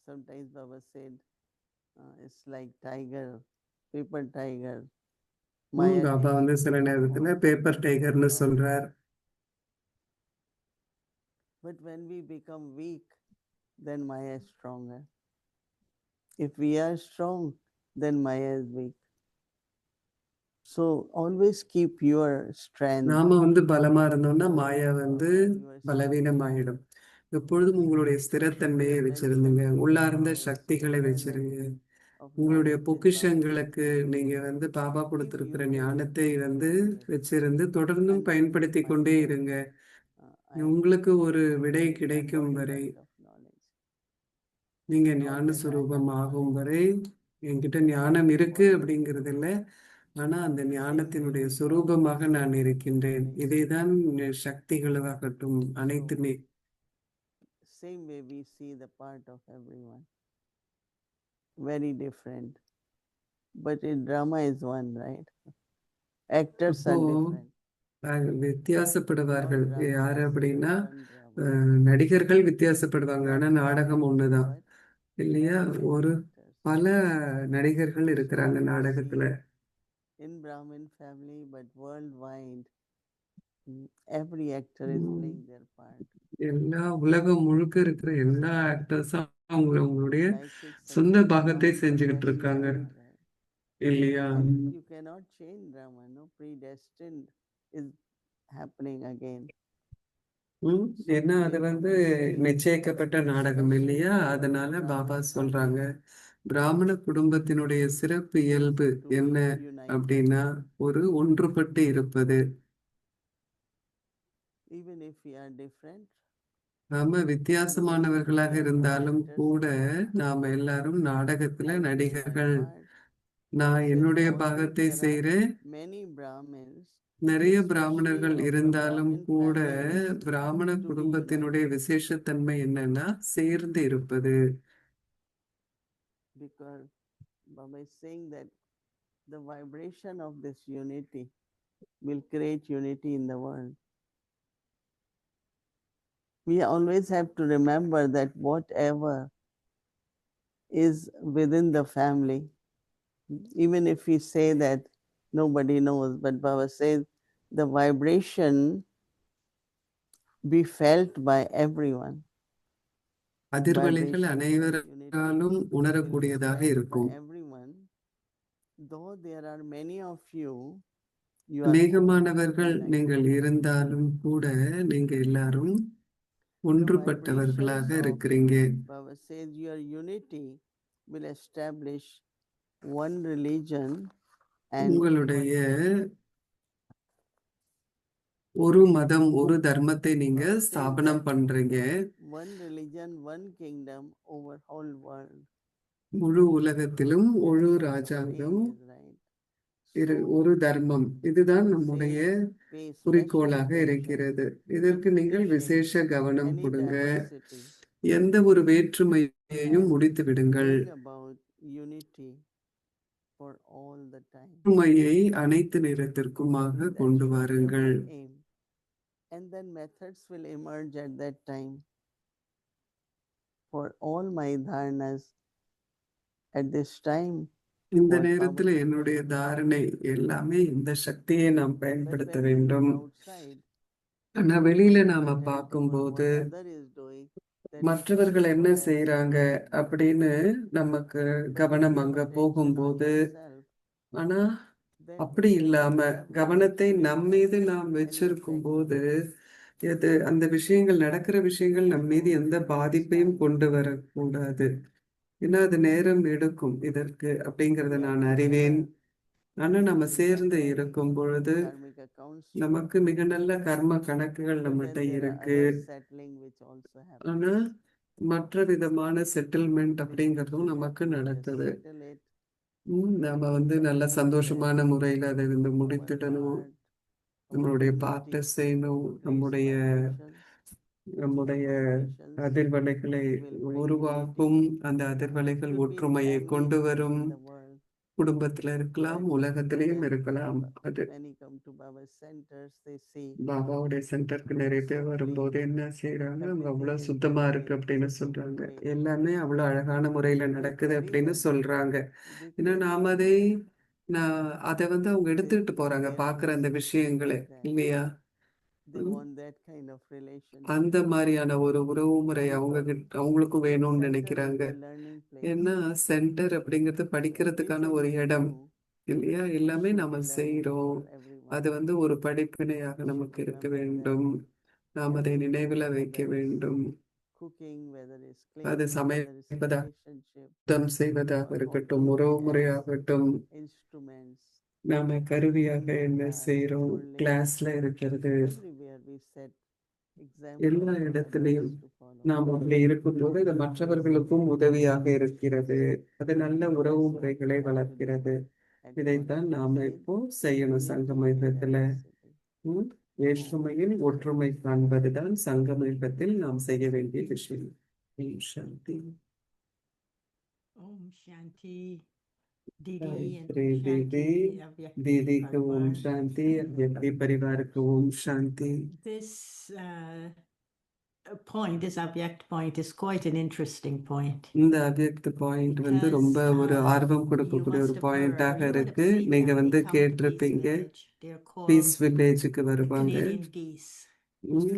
Sometimes Baba said, it's like tiger, paper tiger. Baba வந்து சில நேரத்துல பேப்பர் டைகர்னு சொல்றார். But when we become weak, then Maya is stronger. If we are strong, then Maya is weak. So always keep your strength. நாம வந்து பலமா இருந்தோம்னா மாயா வந்து பலவீனமாயிடும். எப்பொழுதும் உங்களுடைய ஸ்திரத்தன்மையை வச்சிருந்துங்க, உள்ளார்ந்த சக்திகளை வச்சிருங்க. உங்களுடைய பொக்கிஷங்களுக்கு நீங்க வந்து பாபா கொடுத்திருக்கிற ஞானத்தை வந்து வச்சிருந்து தொடர்ந்தும் பயன்படுத்தி கொண்டே இருங்க. உங்களுக்கு ஒரு விடை கிடைக்கும் வரை, நீங்க ஞான சுரூபம் ஆகும் வரை, என்கிட்ட ஞானம் இருக்கு அப்படிங்கிறது இல்லை, ஆனா அந்த ஞானத்தினுடைய சுரூபமாக நான் இருக்கின்றேன். இதேதான் சக்திகளாகட்டும் அனைத்துமே. Same way we see the part of everyone. Very different. But in drama is one, right? Actors are different. வித்தியாசப்படுவார்கள். யாரு அப்படின்னா நடிகர்கள் வித்தியாசப்படுவாங்க, ஆனா நாடகம் ஒண்ணுதான் இல்லையா? ஒரு பல நடிகர்கள் இருக்கிறாங்க நாடகத்துல. In Brahmin family, but worldwide, every actor is playing their part. எல்லா உலகம் முழுக்க இருக்கிற எல்லா ஆக்டர்ஸும் அவங்களுடைய சொந்த பாகத்தை செஞ்சுக்கிட்டு இருக்காங்க இல்லையா? You cannot change drama, no, predestined is happening again. ஏன்னா அது வந்து நிச்சயிக்கப்பட்ட நாடகம் இல்லையா? அதனால பாபா சொல்றாங்க, பிராமண குடும்பத்தினுடைய சிறப்பு இயல்பு என்ன அப்படின்னா ஒரு ஒன்றுபட்டு இருப்பது. Even if we are different, நாம வித்தியாசமானவர்களாக இருந்தாலும் கூட நாம எல்லாரும் நாடகத்துல நடிகர்கள். நான் என்னுடைய பாகத்தை செய்றேன். நிறைய பிராமணர்கள் இருந்தாலும் கூட பிராமண குடும்பத்தினுடைய விசேஷத்தன்மை என்னன்னா சேர்ந்து இருப்பது. Because Baba is saying that the vibration of this unity will create unity in the world. We always have to remember that whatever is within the family, even if we say that nobody knows, but Baba says the vibration be felt by everyone. அதிர்வலைகள் அனைவராலும் உணரக்கூடியதாக இருக்கும். Though there are many of you, அநேகமானவர்கள் நீங்கள் இருந்தாலும் கூட நீங்க எல்லாரும் ஒன்றுபட்டவர்களாக இருக்கிறீங்க. Baba says your unity will establish one religion and உங்களுடைய ஒரு மதம் ஒரு தர்மத்தை நீங்க ஸ்தாபனம் பண்றீங்க. One religion, one kingdom over whole world. முழு உலகத்திலும் ஒரு ராஜாங்கம், ஒரு தர்மம், இதுதான் நம்முடைய குறிக்கோளாக இருக்கிறது. இதற்கு நீங்கள் விசேஷ கவனம் கொடுங்க. எந்த ஒரு வேற்றுமையையும் முடித்து விடுங்கள். ஒற்றுமையை அனைத்து நேரத்திற்குமாக கொண்டு வாருங்கள். And then methods will emerge at that time for all my dharnas At this time, இந்த what power நேரத்துல to என்னுடைய use? தாரணை எல்லாமே இந்த சக்தியை நாம் But பயன்படுத்த when we look வேண்டும். outside, ஆனா வெளியில we நாம look at what பார்க்கும்போது other is doing, then we மற்றவர்கள் என்ன forget செய்றாங்க அப்படின்னு நமக்கு But if கவனம் we அங்க have attention on போகும்போது, ourselves, ஆனா then அப்படி we இல்லாம have to கவனத்தை நம் மீது experience நாம் any வச்சிருக்கும் effect. போது அந்த விஷயங்கள் நடக்கிற விஷயங்கள் நம் மீது So எந்த it takes பாதிப்பையும் time. கொண்டு வரக்கூடாது. ஏன்னா அது நேரம் எடுக்கும் இதற்கு அப்படிங்கறத We are நான் அறிவேன். together, ஆனா நம்ம we have சேர்ந்து got இருக்கும் good பொழுது karmic accounts to நமக்கு மிக fulfill. நல்ல கர்ம கணக்குகள் But நம்மகிட்ட then there are இருக்கு. other settling which also ஆனா happens. மற்ற விதமான செட்டில்மெண்ட் We அப்படிங்கிறதும் நமக்கு just நடக்குது. settle it நாம வந்து நல்ல so that சந்தோஷமான முறையில அதை வந்து our முடித்திடணும். part, our நம்மளுடைய duty பார்ட்டை to செய்யணும். raise நம்முடைய vibrations, நம்முடைய vibrations அதிர்வலைகளை will bring உருவாக்கும். unity. அந்த அதிர்வலைகள் Could be in ஒற்றுமையை கொண்டு families, வரும். in the world. குடும்பத்துல இருக்கலாம், But உலகத்திலையும் when இருக்கலாம். அது when you come to Baba's centers, they see பாபாவுடைய சென்டருக்கு நிறைய so பேர் clean, வரும்போது என்ன செய்யறாங்க, அங்க everything அவ்வளவு is சுத்தமா இருக்கு happening அப்படின்னு in so good சொல்றாங்க. way. எல்லாமே அவ்வளவு அழகான முறையில They நடக்குது carry அப்படின்னு that சொல்றாங்க. ஏன்னா because நாம அதை வந்து அவங்க they எடுத்துக்கிட்டு போறாங்க, their பாக்குற அந்த concept is விஷயங்களை like that. இல்லையா? They ம். want that kind of relationship. அந்த மாதிரியான ஒரு உறவு முறை அவங்களுக்கும் So வேணும்னு center is நினைக்கிறாங்க. the learning place. ஏன்னா சென்டர் அப்படிங்கிறது So படிக்கிறதுக்கான ஒரு everything we இடம் do இல்லையா? எல்லாமே should நம்ம be learning செய்யறோம். for everyone. அது வந்து ஒரு படிப்பினையாக We should நமக்கு இருக்க remember that வேண்டும். நாம் அதை நினைவில் everything, வைக்க whether it's வேண்டும். cooking, whether it's அது cleaning, whether it's சமைப்பதாக relationship, சுத்தம் செய்வதாக இருக்கட்டும், உறவு as முறையாகட்டும், instruments, நாம கருவியாக in என்ன class, செய்யறோம், schooling, கிளாஸ்ல இருக்கிறது, everywhere we set example எல்லா for இடத்திலையும் others to follow. நாம் அப்படி இருக்கும்போது இது மற்றவர்களுக்கும் உதவியாக இருக்கிறது. அது நல்ல உறவு That's what முறைகளை we have to do வளர்க்கிறது. at இதைத்தான் நாம God's இப்போ side, செய்யணும் unity சங்கமயுகத்துல. and diversity. வேற்றுமையில் ஒற்றுமை காண்பதுதான் சங்கமயுகத்தில் நாம் செய்ய வேண்டிய விஷயம். ஓம் சாந்தி. Om Shanti. Didi and Gayatri Didi, Shanti Avyakti தீதிக்கு Om Parivar. Shanti, அவ்யக்தி பரிவாருக்கு Om Shanti. This point, this Avyakt point, is quite an interesting point. இந்த அவ்யக்த பாயிண்ட் வந்து Because ரொம்ப ஒரு ஆர்வம் you கொடுக்கக்கூடிய must ஒரு have heard, பாயிண்டாக you would have இருக்கு. seen நீங்க them. வந்து They come to Peace கேட்டிருப்பீங்க. Village. They're பீஸ் called வில்லேஜுக்கு the வருவாங்க. Canadian geese. And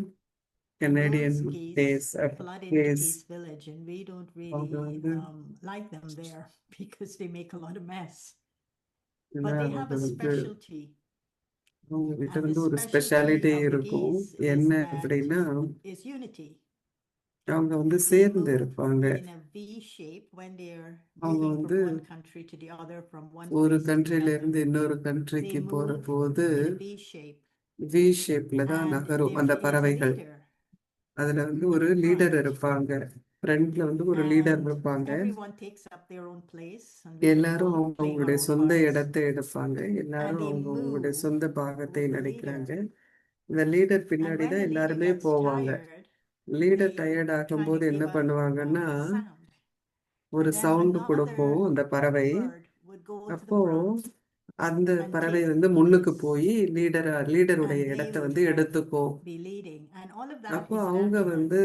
Canadian those geese days flood into place. Peace Village, and we don't அவங்க really வந்து like them there because they make a lot of mess. ஏன்னா But they அவங்க have a வந்து specialty. அவங்க கிட்ட And the வந்து ஒரு specialty ஸ்பெஷாலிட்டி of the இருக்கும். geese is என்ன that அப்படின்னா is unity. அவங்க வந்து They சேர்ந்து move இருப்பாங்க. in a V shape when they're அவங்க moving வந்து from one country to the other, from one ஒரு place to கண்ட்ரில another. இருந்து இன்னொரு They கண்ட்ரிக்கு போற move போது in a V shape, V ஷேப்ல தான் and நகரும் அந்த there is a பறவைகள். leader அதுல வந்து at ஒரு the லீடர் front, இருப்பாங்க. ஃப்ரண்ட்ல வந்து ஒரு லீடர் and இருப்பாங்க. everyone takes up their own place, and we can எல்லாரும் all அவங்க claim our அவங்களுடைய own சொந்த parts. இடத்தை எடுப்பாங்க. And எல்லாரும் they அவங்க அவங்களுடைய move சொந்த பாகத்தை with the நடிக்கிறாங்க. leader. இந்த லீடர் And பின்னாடி when தான் the leader எல்லாருமே gets போவாங்க. tired, leader they tired kind ஆகும்போது of என்ன give a பண்ணுவாங்கன்னா sound. ஒரு And then சவுண்ட் கொடுக்கும் another அந்த பறவை. bird would go to the அப்போ front அந்த and பறவை take வந்து the முன்னுக்கு place, போய் லீடருடைய and they இடத்தை would வந்து எடுத்துக்கும். be leading. And all of that அப்போ is அவங்க natural. வந்து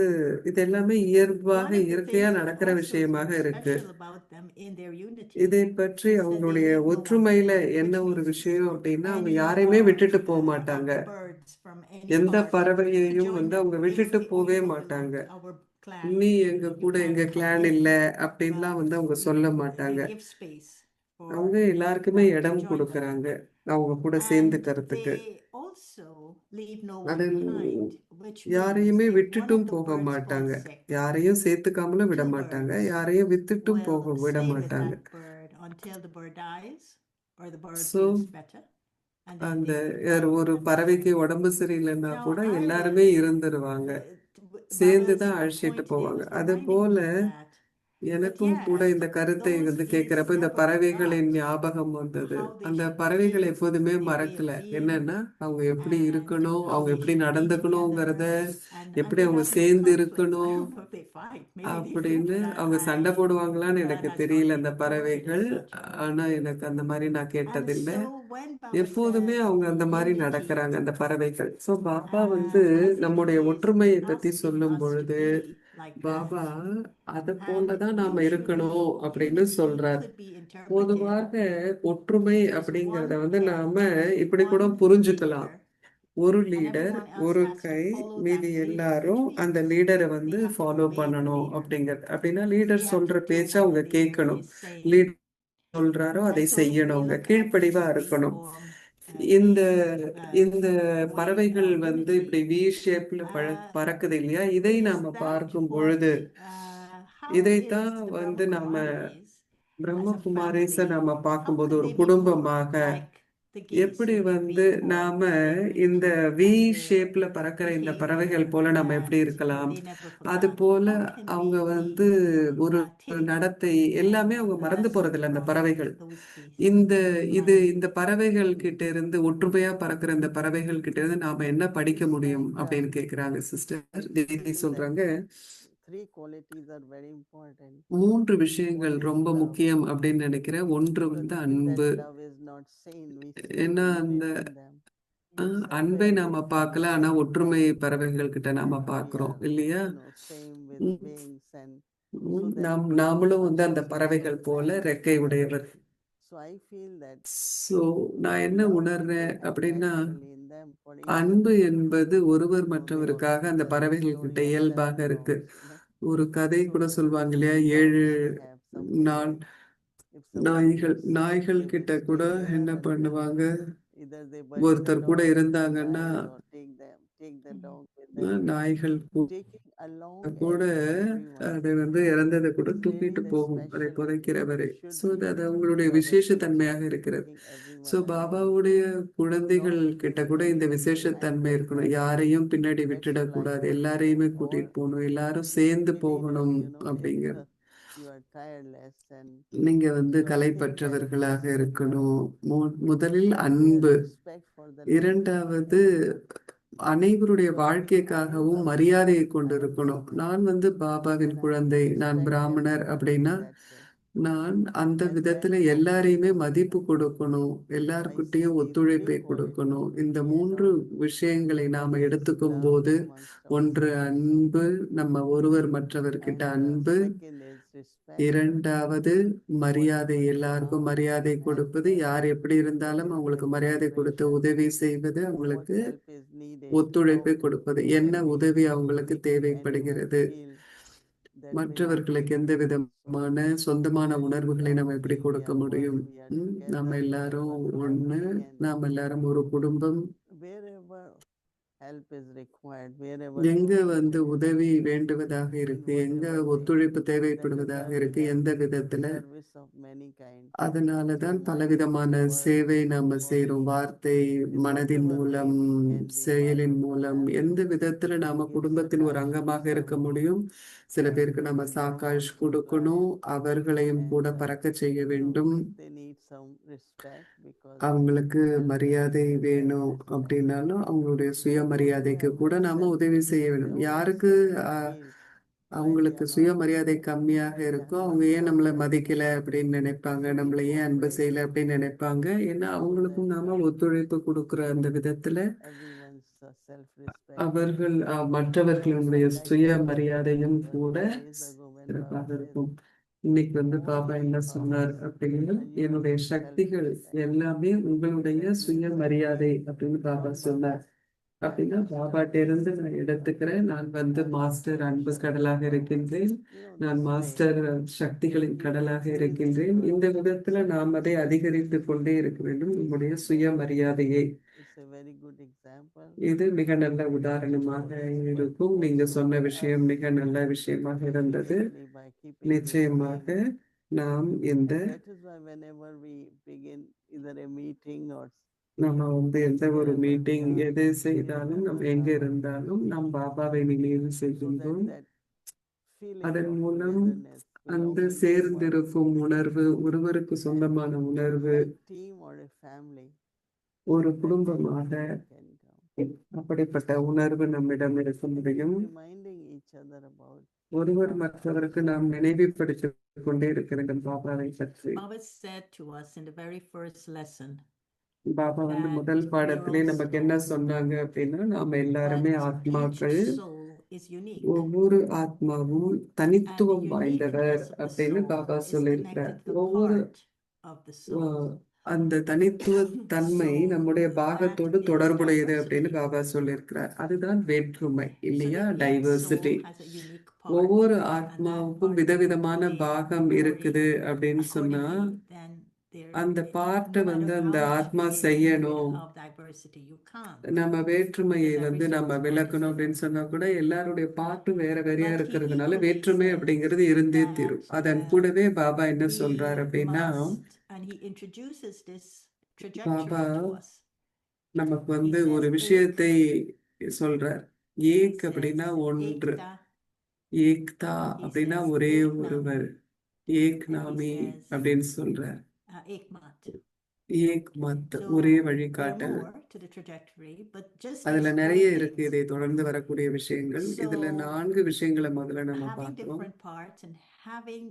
இது எல்லாமே இயல்பாக One of the இயற்கையா things that நடக்கிற also is விஷயமாக very இருக்கு. special about them in their unity இதை பற்றி is that they அவங்களுடைய leave no one ஒற்றுமையில behind, என்ன which ஒரு means விஷயம் அப்படின்னா அவங்க any யாரையுமே விட்டுட்டு போக of மாட்டாங்க. the birds from any எந்த part to பறவையையும் join வந்து them. அவங்க He's விட்டுட்டு the only போவே one belong மாட்டாங்க. to our clan. நீ எங்க You கூட எங்க can't come கிளான் இல்ல in. அப்படின்லாம் But வந்து அவங்க சொல்ல மாட்டாங்க. they give space அவங்க for எல்லாருக்குமே them to இடம் join them. கொடுக்கறாங்க அவங்க கூட And சேர்ந்துக்கிறதுக்கு. they also leave no அது one behind, which means யாரையுமே if one of விட்டுட்டும் the போக birds மாட்டாங்க. falls sick, யாரையும் சேர்த்துக்காமலும் விட 2 மாட்டாங்க. birds யாரையும் விட்டுட்டும் will விட stay with மாட்டாங்க. that bird until the bird dies or the bird So feels better, and then அந்த they move on ஒரு and பறவைக்கு return. உடம்பு சரியில்லைன்னா Now, கூட I எல்லாருமே was இருந்துருவாங்க. சேர்ந்து Baba's தான் அழைச்சிட்டு point today போவாங்க. was அது reminding போல me that எனக்கும் கூட yes, இந்த கருத்தை those வந்து geese கேட்கிறப்ப இந்த never பறவைகளின் forgot ஞாபகம் வந்தது. how they அந்த should பறவைகள் live எப்போதுமே a way of மறக்கல. being என்னன்னா அவங்க எப்படி and இருக்கணும், how அவங்க they எப்படி should be நடந்துக்கணுங்கிறத, together, and எப்படி they அவங்க have no சேர்ந்து conflict. I இருக்கணும் don't know if they fight, maybe they fight, அப்படின்னு but அவங்க சண்டை போடுவாங்களான்னு எனக்கு that has not தெரியல அந்த been recorded பறவைகள். as such. ஆனா எனக்கு அந்த மாதிரி நான் And கேட்டதில்லை. so when Baba எப்போதுமே says அவங்க அந்த மாதிரி unity, நடக்கிறாங்க அந்த பறவைகள். ஸோ பாபா வந்து I think நம்முடைய he is ஒற்றுமையை பத்தி asking சொல்லும் us to பொழுது be like பாபா gratitude. அதை போலதான் நாம Usually, இருக்கணும் அப்படின்னு unity சொல்றார். could be interpreted பொதுவாக ஒற்றுமை if there's அப்படிங்கிறத one வந்து head, நாம இப்படி கூட one புரிஞ்சுக்கலாம். leader, ஒரு and லீடர், everyone else ஒரு has to கை, follow மீதி that leader, எல்லாரும் which அந்த means லீடரை they வந்து have to follow obey the பண்ணணும் leader. அப்படிங்கிறது. அப்படின்னா We லீடர் have சொல்ற to do பேச்ச what அவங்க the leader கேட்கணும். is saying. லீடர் சொல்றாரோ அதை And so if we செய்யணுங்க, look at கீழ்ப்படிவா the இருக்கணும். form, இந்த the இந்த பறவைகள் வந்து இப்படி unity, வி ஷேப்ல பறக்குது இல்லையா, இதை is நாம that பார்க்கும் what, பொழுது how is இதைத்தான் the வந்து நாம Brahmakumaris as a பிரம்மகுமாரிஸ family, நாம how பார்க்கும்போது could ஒரு they be more குடும்பமாக like the geese எப்படி in the வந்து V form நாம in இந்த unity வி and the ஷேப்ல பறக்கிற இந்த பறவைகள் behavior போல நம்ம எப்படி that இருக்கலாம்? they never அது forgot? போல How can அவங்க we வந்து be ஒரு taking நடத்தை எல்லாமே அவங்க the மறந்து lesson போறதில்ல அந்த from பறவைகள். those geese? இந்த இது Like இந்த பறவைகள் கிட்ட இருந்து, ஒற்றுமையா பறக்கிற இந்த பறவைகள் கிட்ட இருந்து நாம என்ன படிக்க It's முடியும் like அப்படின்னு கேக்குறாங்க சிஸ்டர். தீதி feeling that சொல்றாங்க, three qualities are very important. 3 One விஷயங்கள் is ரொம்ப love, முக்கியம் அப்படின்னு நினைக்கிறேன். ஒன்று because வந்து if அன்பு. that love is not seen, we see ஏன்னா the அந்த unit in them. அன்பை Somewhere நாம பார்க்கல, ஆனா ஒற்றுமை like பறவைகள் கிட்ட நாம we பார்க்கிறோம் are, இல்லையா? same with um wings, and so that நாமளும் வந்து அந்த consciousness of பறவைகள் போல kindness ரெக்கை in us. உடையவர். So I feel that so நான் என்ன love உணர்றேன் is அப்படின்னா, naturally in them for each அன்பு other. என்பது ஒருவர் They also மற்றவருக்காக அந்த tell the பறவைகள் story கிட்ட of இயல்பாக 7 இருக்கு. dogs. ஒரு கதை கூட So சொல்லுவாங்க இல்லையா, dogs 7 have something நாள் like, if someone is sick, நாய்கள் they will கிட்ட stay கூட there என்ன until பண்ணுவாங்க, either they bury the ஒருத்தர் கூட dog if they இருந்தாங்கன்னா die, or take the dog with them. நாய்கள் Taking along கூட everyone. அது வந்து இறந்ததை கூட It's really தூக்கிட்டு the போகும், அதை special புதைக்கிறவரை. should ஸோ be அது அவங்களுடைய brother, விசேஷ sister, தன்மையாக இருக்கிறது. taking so everyone along. பாபாவுடைய குழந்தைகள் Not கிட்ட leaving கூட இந்த anybody விசேஷ behind. தன்மை That's இருக்கணும். what யாரையும் பின்னாடி that's should விட்டுடக்கூடாது, like எல்லாரையுமே or கூட்டிட்டு போகணும், எல்லாரும் we சேர்ந்து believe that போகணும் if அப்படிங்கிறது. you are tireless and நீங்க வந்து so I think that கலைப்பற்றவர்களாக இருக்கணும். முதலில் share அன்பு, respect for the life இரண்டாவது and அனைவருடைய so I வாழ்க்கைக்காகவும் love மரியாதையை my கொண்டு இருக்கணும். நான் வந்து பாபாவின் and I குழந்தை, நான் respect பிராமணர் everyone அப்படின்னா in that way. நான் அந்த And விதத்துல then எல்லாரையுமே மதிப்பு கொடுக்கணும், I see எல்லார்கிட்டயும் these ஒத்துழைப்பை 3 கொடுக்கணும். qualities இந்த we 3 adopt. விஷயங்களை நாம One is எடுத்துக்கும் love போது, amongst ஒன்று ourselves, அன்பு, நம்ம ஒருவர் மற்றவர்கிட்ட and அன்பு, second is respect. இரண்டாவது மரியாதை, Whatever they எல்லாருக்கும் are, மரியாதை help கொடுப்பது, them. யார் எப்படி இருந்தாலும் If அவங்களுக்கு there is மரியாதை கொடுத்து cooperation, உதவி செய்வது, what அவங்களுக்கு help is needed, ஒத்துழைப்பை how கொடுப்பது, can என்ன we உதவி அவங்களுக்கு make anyone தேவைப்படுகிறது, feel that மற்றவர்களுக்கு belonging. எந்த விதமான சொந்தமான That is உணர்வுகளை our நம்ம எப்படி thing. We கொடுக்க are முடியும்? one, we are நம்ம together, we are எல்லாரும் one ஒண்ணு, family, and நாம எல்லாரும் ஒரு குடும்பம். wherever help is required, wherever எங்க வந்து cooperation is உதவி required, வேண்டுவதாக in இருக்கு, எங்க whatever way, ஒத்துழைப்பு let us தேவைப்படுவதாக இருக்கு, help எந்த them. விதத்துல, Service of many kinds, அதனாலதான் through பலவிதமான mind, word, சேவை நாம body, செய்றோம். வார்த்தை, மனதின் whatever way மூலம், we can be part செயலின் of the மூலம், family. எந்த விதத்துல நாம Give குடும்பத்தின் ஒரு Sakash அங்கமாக இருக்க some முடியும். சில பேருக்கு நம்ம give them சாக்காஷ் also கொடுக்கணும், fly, அவர்களையும் கூட and பறக்க செய்ய வேண்டும். they need some respect because அவங்களுக்கு self மரியாதை respect, வேணும் self-respect. அப்படின்னாலும் அவங்களுடைய So those who சுயமரியாதைக்கு have கூட this நாம உதவி செய்ய self-respect, they வேண்டும். always யாருக்கு feel why they அவங்களுக்கு are not சுயமரியாதை respected. கம்மியாக இருக்கோ, அவங்க ஏன் நம்மளை மதிக்கல அப்படின்னு நினைப்பாங்க, So we நம்மளை ஏன் அன்பு cooperate செய்யல அப்படின்னு நினைப்பாங்க. ஏன்னா so that அவங்களுக்கும் நாம ஒத்துழைப்பு கொடுக்குற அந்த விதத்துல everyone's self-respect. அவர்கள் So மற்றவர்களுடைய I like that சுயமரியாதையும் because கூட 2 days ago when சிறப்பாக Baba said, இருக்கும். இன்னைக்கு வந்து all பாபா your என்ன சொன்னார் powers அப்படின்னா, are your என்னுடைய சக்திகள் self-respect. எல்லாமே உங்களுடைய That means சுயமரியாதை அப்படின்னு பாபா from சொன்னார். Baba's அப்படின்னா master பாபாட்ட இருந்து நான் எடுத்துக்கிறேன். நான் வந்து மாஸ்டர் அன்பு கடலாக இருக்கின்றேன், நான் this way, மாஸ்டர் சக்திகளின் கடலாக increase இருக்கின்றேன். our இந்த விதத்துல நாம் அதை அதிகரித்து கொண்டே இருக்க வேண்டும், நம்முடைய சுயமரியாதையை. it's a very good example. இது மிக நல்ல உதாரணமாக இருக்கும். நீங்க Also சொன்ன for விஷயம் us, மிக நல்ல விஷயமாக இருந்தது. especially by keeping this நிச்சயமாக mind. நாம் இந்த And that is why whenever we begin either a meeting or நம்ம வந்து எந்த ஒரு wherever we மீட்டிங் are, எது we செய்தாலும், நம்ம remember எங்க Baba. இருந்தாலும் நாம் பாபாவை நினைவு So செய்கின்றோம். that feeling அதன் of மூலம் togetherness, அந்த belonging to one, சேர்ந்திருக்கும் உணர்வு, ஒருவருக்கு சொந்தமான உணர்வு, like team or a family, ஒரு that குடும்பமாக feeling can come. அப்படிப்பட்ட உணர்வு நம்மிடம் இருக்க முடியும். Reminding each other about ஒருவர் மற்றவருக்கு நாம் நினைவுபடுத்திக் கொண்டே இருக்க வேண்டும் பாபாவை பற்றி. Baba said to us in the very first lesson Baba வந்து that முதல் we are பாடத்திலே all நமக்கு என்ன souls, சொன்னாங்க அப்படின்னா, நாம எல்லாருமே but each ஆத்மாக்கள், soul is unique. ஒவ்வொரு ஆத்மாவும் And the தனித்துவம் வாய்ந்தவர் uniqueness of the அப்படின்னு soul பாபா is சொல்லியிருக்கிறார். connected to the ஒவ்வொரு part of the soul. அந்த தனித்துவ தன்மை So நம்முடைய that பாகத்தோடு is தொடர்புடையது அப்படின்னு diversity. பாபா சொல்லியிருக்கிறார். அதுதான் வேற்றுமை So இல்லையா? if each diversity. soul has a unique part, ஒவ்வொரு and that ஆத்மாவுக்கும் part is விதவிதமான behaving பாகம் இருக்குது அப்படின்னு சொன்னா accordingly, then அந்த பார்ட்டை no வந்து matter அந்த how much ஆத்மா you get rid செய்யணும், of diversity, you can't, நம்ம வேற்றுமையை because every வந்து நம்ம soul's part is விளக்கணும் அப்படின்னு different. சொன்னா கூட எல்லாருடைய பார்ட்டும் வேற வேறையா But he இருக்கிறதுனால equally வேற்றுமை says அப்படிங்கிறது இருந்தே that தீரும். அதன் கூடவே பாபா என்ன சொல்றாரு we அப்படின்னா, must, and he introduces this Baba trajectory to us. நமக்கு He வந்து ஒரு says ek, விஷயத்தை சொல்றார். he ஏக் says அப்படின்னா ஒன்று, ekta, ஏக்தா he அப்படின்னா says ஒரே ek nami, ஒருவர், ஏக் and he நாமி says அப்படின்னு சொல்றார். ekmat. ஏக் மத், So ஒரே there are வழிகாட்டல். more to the trajectory, but just அதுல these நிறைய 4 இருக்கு things. இதை தொடர்ந்து வரக்கூடிய விஷயங்கள். இதுல So 4 விஷயங்களை முதல்ல நம்ம having பார்க்கிறோம். different parts and having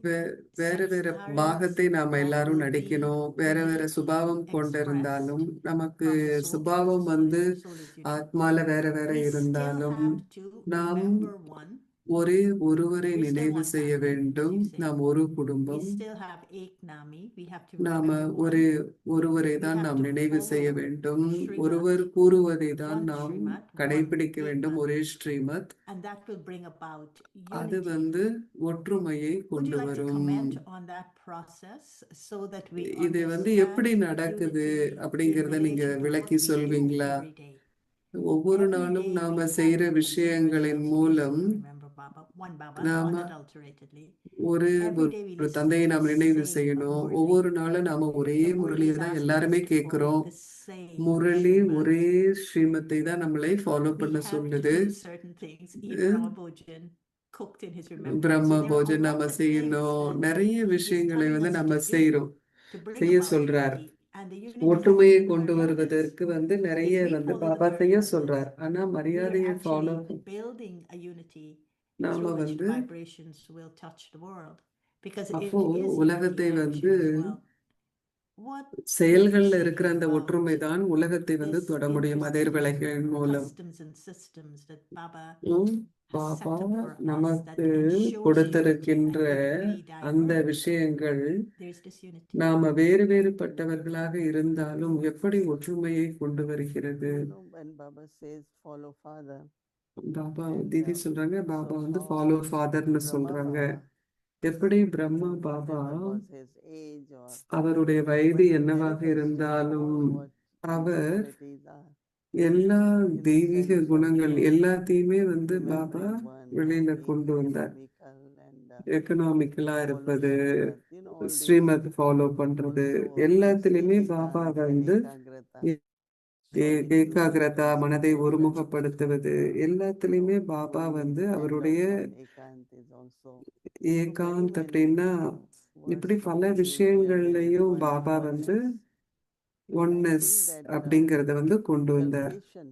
வேற வேற samskaras பாகத்தை நாம that எல்லாரும் will be நடிக்கணும். வேற வேற uniquely சுபாவம் expressed கொண்டிருந்தாலும் நமக்கு from the soul, because the சுபாவம் soul வந்து is unique. ஆத்மால வேற வேற We still இருந்தாலும் have to நாம் remember one. ஒரே ஒருவரை We're still நினைவு one செய்ய family, as வேண்டும். you say. நாம் ஒரு We குடும்பம். still have ek nami. We have to நாம remember ஒரே one. ஒருவரை We தான் have நாம் to நினைவு செய்ய follow வேண்டும். Srimad, ஒருவர் கூறுவதை தான் one நாம் Srimad, one கடைபிடிக்க வேண்டும், ekmat, ஒரே Srimad. and that will bring about அது unity. வந்து ஒற்றுமையை Would கொண்டு you like to வரும். comment on that process so that we இது வந்து எப்படி understand நடக்குது unity in அப்படிங்கறத நீங்க relation to what விளக்கி we do சொல்வீங்களா? every day? ஒவ்வொரு Every நாளும் day நாம we have செய்யற to convince விஷயங்களின் ourselves, yes, மூலம் remember Baba, one Baba, நாம unadulteratedly. ஒரு Every day we ஒரு listen தந்தையை to நாம் the நினைவு same செய்யணும். Murli. ஒவ்வொரு நாளும் நாம ஒரே The Murli முரளியை is தான் asking எல்லாருமே us to follow கேட்கிறோம். the same Murali Srimad. ஒரே ஸ்ரீமத்தை தான் நம்மளை ஃபாலோ We பண்ண have to சொல்லுது. do certain things. Eat Brahma Bhojan, cooked in his remembrance. பிரம்ம So there are a Bhojan lot நாம of things செய்யணும். that நிறைய he is விஷயங்களை telling வந்து us நம்ம to do செய்யறோம், to bring செய்ய about சொல்றார். unity. And the unity ஒற்றுமையை through கொண்டு Maryadas. வருவதற்கு வந்து நிறைய If we வந்து follow the பாபா செய்ய Maryadas, சொல்றார். ஆனா we are மரியாதையை follow actually building a unity நாம through which வந்து vibrations will touch the world. Because it அப்போ is in உலகத்தை the வந்து action as well. What செயல்கள்ல is இருக்கிற அந்த about ஒற்றுமை தான் உலகத்தை வந்து this தொட முடியும் interesting அதிர்வலைகளின் மூலம். customs and systems that Baba um has Baba set up for us that நமக்கு ensures unity? கொடுத்திருக்கின்ற And if we அந்த diverge, விஷயங்கள் there's disunity. நாம வேறு வேறுபட்டவர்களாக இருந்தாலும் எப்படி ஒற்றுமையை கொண்டு வருகிறது? You know, when Baba says follow father, Baba and தீதி சொல்றாங்க, பாபா so வந்து how ஃபாலோ ஃபாதர்னு Brahma சொல்றாங்க. Baba, எப்படி Brahma Baba whatever was his age or அவருடைய வயது what he என்னவாக manifested இருந்தாலும் or what his our qualities are, எல்லா in a தெய்வீக sense of குணங்கள் எல்லாத்தையுமே வந்து பாபா remembering one, வெளியில being கொண்டு வந்தார். economical and எக்கனாமிக்கலா following இருப்பது, Srimad, you know, all these Srimad follow பண்றது, also எல்லாத்துலயுமே teachings பாபா and வந்து ekagrata, showing ஏகாகிரதா unity, மனதை focus, ஒருமுகப்படுத்துவது, எல்லாத்துலயுமே so பாபா the வந்து end of அவருடைய one ekant is also so ஏகாந்த் many அப்படின்னா இப்படி words பல being used here, விஷயங்கள்லயும் one Baba வந்து oneness. And I oneness think that அப்படிங்கறத வந்து கொண்டு வந்தார். cultivation,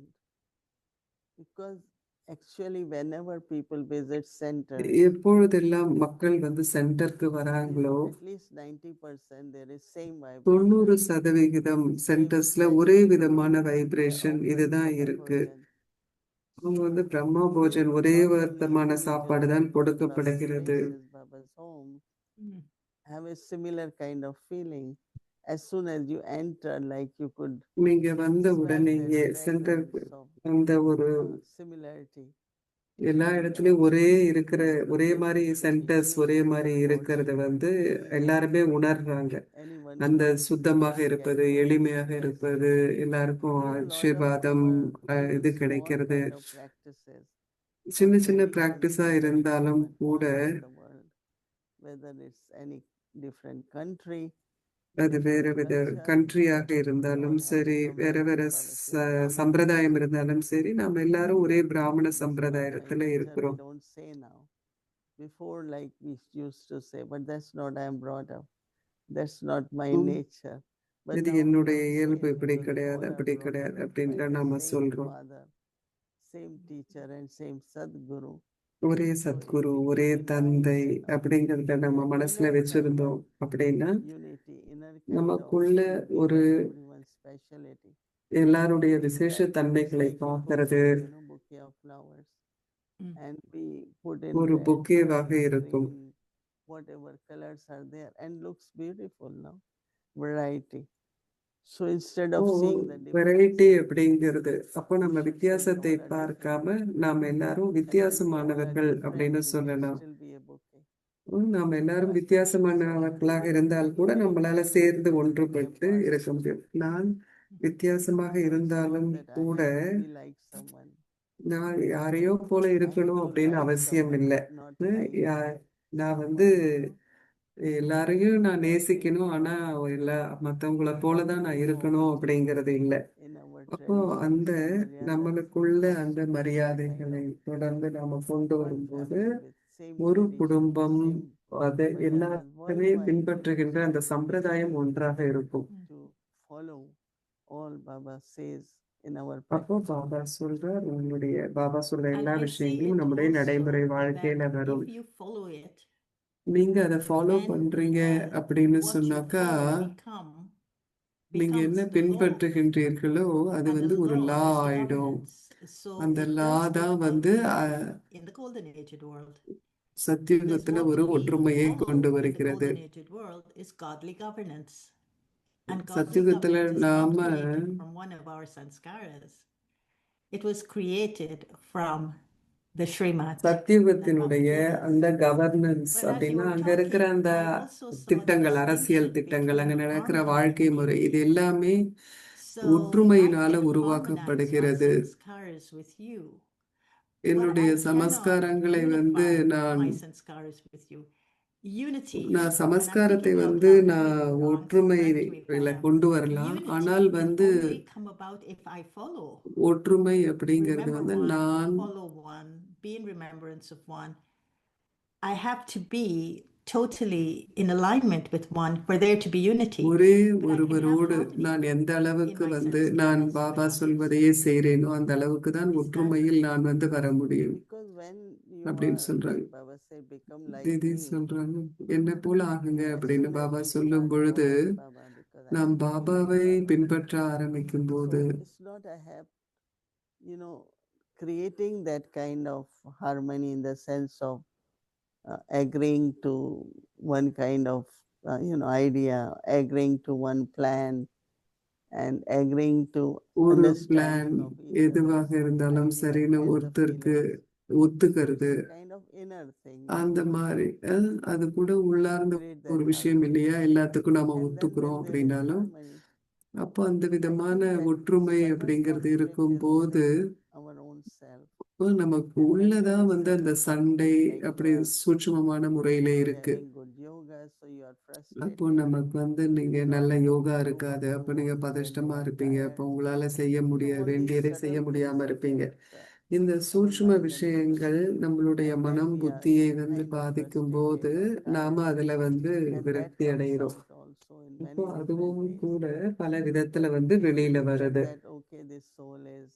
because actually whenever people visit centers, எப்பொழுதெல்லாம் மக்கள் வந்து சென்டருக்கு there is வராங்களோ at least 90% there is same 90% vibration, சென்டர்ஸ்ல same ஒரே expression. விதமான They are வைப்ரேஷன் offering இதுதான் Brahma இருக்கு. Bhojan. அவங்க வந்து So பிரம்மா you போஜன் ஒரே not only விதமான when you சாப்பாடு தான் visit கொடுக்கப்படுகிறது. Baba's places, Baba's home, have a similar kind of feeling. As soon as you enter, like you could நீங்க வந்த smell உடனேயே that சென்டருக்கு fragrance of அந்த ஒரு similarity. எல்லா இடத்துலயும் ஒரே இருக்கிற ஒரே மாதிரி Diversity, சென்டர்ஸ் ஒரே மாதிரி proportion, இருக்கிறத வந்து எல்லாருமே உணர்றாங்க. anyone அந்த comes சுத்தமாக and இருப்பது, get one எளிமையாக blessing. இருப்பது, எல்லாருக்கும் There is a lot of ஆசீர்வாதம் even இது small கிடைக்கிறது. kind of practices for சின்ன சின்ன traditions பிராக்டிஸா spread இருந்தாலும் கூட all over the world, whether it's any different country, அது வேற different வித culture, கண்ட்ரியாக all இருந்தாலும் have to சரி, come வேற back வேற to Baba's Brahma. சம்பிரதாயம் இருந்தாலும் சரி, நாம எல்லாரும் ஒரே பிராமண This is not my சம்பிரதாயத்துல nature, we இருக்கிறோம். don't say now. Before, like we used to say, but that's not I am brought up. That's not my um, nature. But இது now we என்னுடைய don't say இயல்பு இப்படி because we கிடையாது, all are அப்படி brought கிடையாது up by அப்படின்னு the நாம same சொல்றோம். father, same teacher, and same Sadguru. ஒரே So if சத்குரு, we ஒரே keep in தந்தை mind that அப்படிங்கறத நம்ம that மனசுல inner kind வச்சிருந்தோம் of அப்படின்னா unity, inner kind of நமக்குள்ள keeping ஒரு of everyone's speciality, எல்லாருடைய that விசேஷ it's தன்மைகளை like a பார்க்கறது, bouquet, bouquet of flowers. and be put in ஒரு red, பொக்கேவாக white, இருக்கும். green, whatever colors are there, and looks beautiful now. Variety. So instead oh of seeing the variety differences, அப்படிங்கிறது அப்போ நம்ம we should say வித்தியாசத்தை all are பார்க்காம different. நாம் எல்லாரும் And if we all are வித்தியாசமானவர்கள் different, அப்படின்னு we can சொல்லலாம். still be a bouquet. நாம் எல்லாரும் வித்தியாசமானவர்களாக இருந்தால் கூட நம்மளால சேர்ந்து ஒன்றுபட்டு இருக்க முடியும். நான் வித்தியாசமாக It's இருந்தாலும் not that I கூட have to be like someone. நான் யாரையோ போல I have இருக்கணும் to அப்படின்னு like அவசியம் someone, இல்லை. not like நான் வந்து someone, எல்லாரையும் நான் நேசிக்கணும், ஆனா மற்றவங்கள போலதான் நான் இருக்கணும் அப்படிங்கிறது இல்லை. in our அப்போ traditions, அந்த maryadas, நம்மளுக்குள்ள அந்த kind மரியாதைகளை of தொடர்ந்து நாம கொண்டு one வரும்போது family with same ஒரு traditions, குடும்பம் same அதை maryadas எல்லாருமே worldwide, பின்பற்றுகின்ற அந்த சம்பிரதாயம் ஒன்றாக இருக்கும். to follow all Baba says in our அப்போ practice. பாபா சொல்றார், உங்களுடைய பாபா சொல்ற And எல்லா I see விஷயங்களும் it நம்முடைய also நடைமுறை that வாழ்க்கையில வரும். if you follow it, நீங்க அதை ஃபாலோ then பண்றீங்க அப்படின்னு what you சொன்னாக்கா follow நீங்க என்ன becomes law. பின்பற்றுகின்றீர்களோ அது And the வந்து ஒரு law லா is the ஆயிடும். governance. So அந்த it லா does தான் bring வந்து about in the golden aged world. Because சத்தியுகத்துல what ஒரு we ஒற்றுமையை கொண்டு follow in the வருகிறது. golden aged world is godly governance. And godly சத்தியுகத்துல governance is not நாம created from one of our sanskaras. It was created from the Srimad. சத்தியுகத்தினுடைய அந்த கவர்னன்ஸ் But as you அப்படின்னா were அங்க இருக்கிற talking, அந்த I also saw the திட்டங்கள், அரசியல் distinction திட்டங்கள், அங்க between நடக்கிற harmony வாழ்க்கை and முறை, இது unity. எல்லாமே So I ஒற்றுமையினால can harmonize my உருவாக்கப்படுகிறது. sanskaras with you, but என்னுடைய I cannot சமஸ்காரங்களை வந்து unify நான் my sanskaras with you. Unity, நான் and I'm சமஸ்காரத்தை thinking out வந்து loud, நான் maybe wrong, so ஒற்றுமையில correct me if I am. கொண்டு வரலாம். ஆனால் Unity can வந்து only come about if I follow. ஒற்றுமை அப்படிங்கிறது Remember வந்து one, நான் follow one, be in remembrance of one. I have to be totally in alignment with one for there to be unity. ஒரே But I can have ஒருவரோடு harmony நான் எந்த in அளவுக்கு my வந்து நான் sanskaras பாபா with others. சொல்வதையே செய்றேனோ அந்த அளவுக்கு தான் Is that ஒற்றுமையில் நான் வந்து வர முடியும் Because when you அப்படின்னு are, சொல்றாங்க. like Baba said, become like திதி me, சொல்றாங்க, என்ன போல ஆகுங்க as அப்படின்னு soon as பாபா we சொல்லும் start பொழுது following Baba, because I நாம் am following பாபாவை Baba. பின்பற்ற ஆரம்பிக்கும் So போது it's not I have, creating that kind of harmony in the sense of agreeing to one kind of, idea, agreeing to one plan, and agreeing to ஒரு பிளான் understanding of each எதுவாக other's இருந்தாலும் idea சரின்னு and the ஒருத்தருக்கு feelings. ஒத்துக்கிறது, It's a kind of inner thing. அந்த மாதிரி அது கூட உள்ளார்ந்த Create ஒரு that விஷயம் harmony. இல்லையா, எல்லாத்துக்கும் நாம And then ஒத்துக்கிறோம் when there is அப்படின்னாலும் harmony, அப்போ அந்த I விதமான think that ஒற்றுமை Baba is not அப்படிங்கிறது limited இருக்கும்போது within our own self. அப்போ நமக்கு And when உள்ளதான் there is வந்து அந்த சண்டை like அப்படி சூட்சுமமான முறையில you are இருக்கு. having good yoga, so you are அப்போ frustrated. நமக்கு வந்து நீங்க You நல்ல don't யோகா do இருக்காது, what you அப்போ நீங்க want, then you பதஷ்டமா are இருப்பீங்க, tired. அப்போ உங்களால செய்ய முடிய All these வேண்டியதை செய்ய subtle முடியாம things இருப்பீங்க. affect இந்த our சூட்சும mind and விஷயங்கள் body. நம்மளுடைய And then மனம் we are புத்தியை வந்து kind of பாதிக்கும் frustrated போது or நாம tired. அதுல வந்து And that விரக்தி comes அடைகிறோம். out also in இப்போ many அதுவும் different ways. கூட பல விதத்துல வந்து We வெளியில think வருது. that, okay, this soul is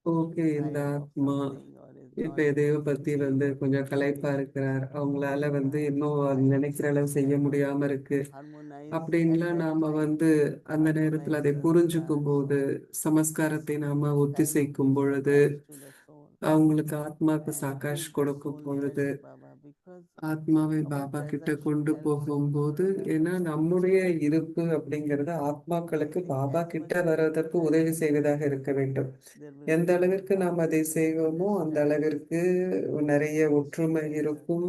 okay, இந்த tired of ஆத்மா something or is இப்ப not எதையோ able to பத்தி achieve வந்து what கொஞ்சம் is களைப்பா wanting. இருக்கிறார், அவங்களால வந்து And இன்னும் I அது think நினைக்கிற அளவு this செய்ய kind of முடியாம இருக்கு harmonize at அப்படின்லாம் that நாம time வந்து அந்த நேரத்துல அதை harmonizes புரிஞ்சுக்கும் the போது, soul. சமஸ்காரத்தை நாம Kind of ஒத்திசைக்கும் gives பொழுது, Akash to the soul அவங்களுக்கு ஆத்மாக்கு and சாகாஷ் brings the கொடுக்கும் soul பொழுது, near to Baba, because ஆத்மாவை our பாபா கிட்ட presence கொண்டு helps போகும்போது, the ஏன்னா others. நம்முடைய இருப்பு அப்படிங்கிறது ஆத்மாக்களுக்கு And பாபா as கிட்ட much as வர்றதற்கு we உதவி practice, செய்வதாக இருக்க வேண்டும். there will எந்த be more அளவிற்கு நாம் அதை harmony, செய்வோமோ அந்த understanding, அளவிற்கு நிறைய peace ஒற்றுமை together. இருக்கும்,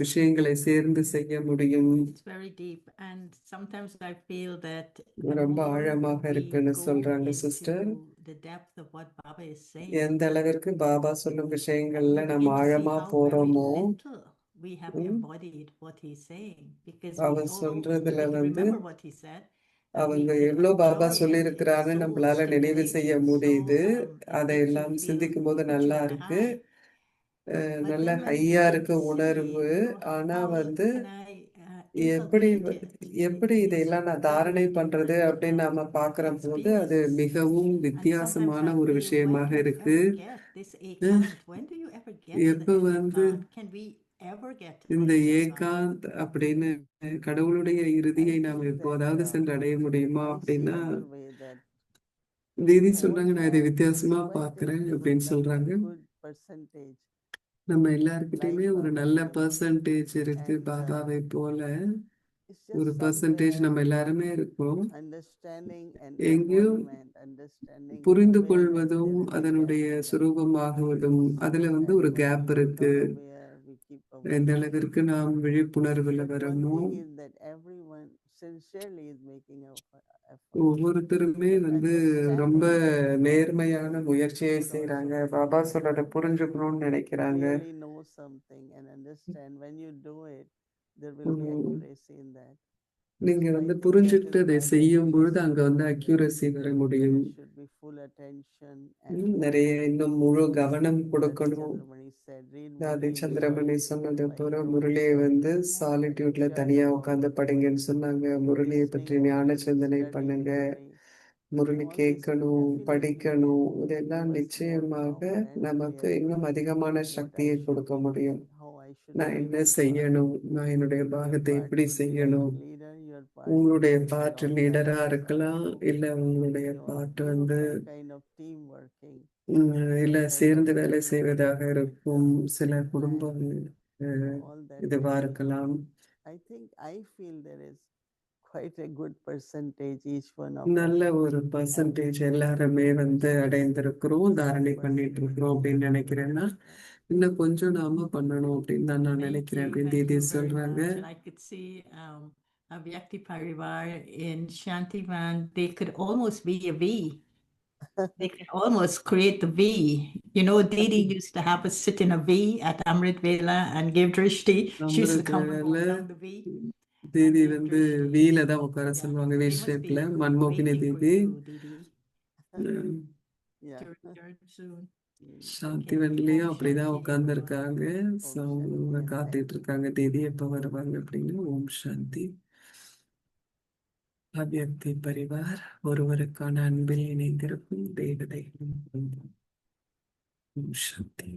விஷயங்களை சேர்ந்து செய்ய முடியும். It's very deep, and sometimes I feel that ரொம்ப the more ஆழமாக we இருக்குன்னு go சொல்றாங்க sister. into the depth of what Baba is saying, எந்த அளவிற்கு பாபா சொல்லும் and விஷயங்கள்ல we நம்ம begin to see ஆழமா how very போறோமோ, little we have ம், embodied what he's saying, because we our all சொல்றதுல we can வந்து remember what he said, and we அவங்க can எவ்வளோ Baba enjoy it. சொல்லியிருக்கிறான்னு It's so நம்மளால நினைவு செய்ய stimulating, so முடியுது. it அதையெல்லாம் makes you சிந்திக்கும் போது put you நல்லா on a இருக்கு, high. But நல்ல then when we ஹையா begin இருக்க to see, உணர்வு. ஆனா how வந்து can I எப்படி inculcate it? எப்படி It's இதெல்லாம் நான் very, தாரணை very பண்றது different அப்படின்னு from நாம பார்க்கிற போது அது experience. மிகவும் And sometimes வித்தியாசமான I ஒரு feel, when விஷயமாக can we இருக்கு. ever get this ஏகாந்த்? When do you ever get to எப்ப the வந்து ஏகாந்த்? Can we ever get to இந்த this ஏகாந்த்? ஏகாந்த் அப்படின்னு கடவுளுடைய I இறுதியை நாம் think that எப்போதாவது சென்று அடைய முடியுமா I see அப்படின்னா, other way that Didi what சொல்றாங்க, we நான் இதை are வித்தியாசமா requesting பார்க்கிறேன் is அப்படின்னு like சொல்றாங்க. a good percentage நம்ம light எல்லார்கிட்டயுமே ஒரு நல்ல foundation. பர்சன்டேஜ் இருக்கு. And பாபாவை போல it's ஒரு just பர்சன்டேஜ் somewhere நம்ம எல்லாருமே இருக்கோம். understanding and எங்கேயும் embodiment, understanding புரிந்து awareness, கொள்வதும் there is a gap அதனுடைய in that. சுரூபமாகுவதும் அதுல And ஒரு when கேப் we இருக்கு. become aware, we keep எந்த aware. அளவிற்கு நாம் விழிப்புணர்வுல But one வரமோ thing is that everyone sincerely is making an effort. ஒவ்வொருத்தருமே But ரொம்ப understanding that நேர்மையான முயற்சியை should செய்றாங்க. also be Baba there. சொல்றத புரிஞ்சுக்கணும்னு To நினைக்கிறாங்க. really know something and understand, when you do it, there will be um, accuracy in that. நீங்க So I think that புரிஞ்சுக்கிட்டு is அதை my செய்யும் பொழுது meditation அங்க today, அக்யூரசி வர that முடியும். there should be full attention and நிறைய இன்னும் முழு கவனம் Radhi கொடுக்கணும். Chandramani said, read Radhe Murli in Chandramani சொன்னது solitude by போல yourself. முரளியை சாலிட்யூட்ல Shut தனியா the உட்கார்ந்து world, படிங்கன்னு சொன்னாங்க. முரளியை listening பற்றி ஞான only, சிந்தனை studying பண்ணுங்க. only. முரளி All these கேட்கணும், definitely படிக்கணும். will இதெல்லாம் give us more நிச்சயமாக power and நமக்கு இன்னும் clarity. அதிகமான What I சக்தியை should கொடுக்க be முடியும். doing, how I should நான் play என்ன my part. செய்யணும், நான் என்னுடைய Your பாகத்தை part எப்படி could be as செய்யணும். a leader, your part உங்களுடைய could be பாட்டு on லீடரா guidance இருக்கலாம், also. இல்ல உங்களுடைய Or பாட்டு even some kind of team working, இல்ல some kind சேர்ந்து of வேலை செய்வதாக இருக்கும். சில plan, குடும்பம் all that இதுவா will be. இருக்கலாம். I think I feel there is quite a good percentage each one of us நல்ல ஒரு பர்சன்டேஜ் எல்லாருமே அடைந்திருக்கிறோம், தாரணை பண்ணிட்டு இருக்கிறோம் அப்படின்னு நினைக்கிறேன்னா, இன்னும் கொஞ்சம் நாம பண்ணணும் அப்படின்னு தான் நான் நினைக்கிறேன் அப்படின்னு Thank தீதி you very சொல்றாங்க. much. And I could see Avyakti Parivar in Shantivan, they could almost be a V. They could almost create the V. You know, Didi used to have us sit in a V at Amrit Vela and give Drishti. She used to come and go அமிர்தவேல down the V. Didi give Drishti. வீல தான் உட்கார Yeah, சொல்லுவாங்க. வி they must be ஷேப்ல மன்மோகினி waiting for Didi. you, Didi, Yeah. to return soon. Shanti Okay. வண்டிலையும் Om அப்படிதான் Shanti. உட்கார்ந்து இருக்காங்க. Shanti. அவங்க காத்துட்டு இருக்காங்க தீதி எப்ப வருவாங்க அப்படின்னு. ஓம் சாந்தி. அவ்யக்தி பரிவார் ஒருவருக்கான அன்பில் இணைந்திருக்கும் தேவதைகளும் ஓம் சாந்தி.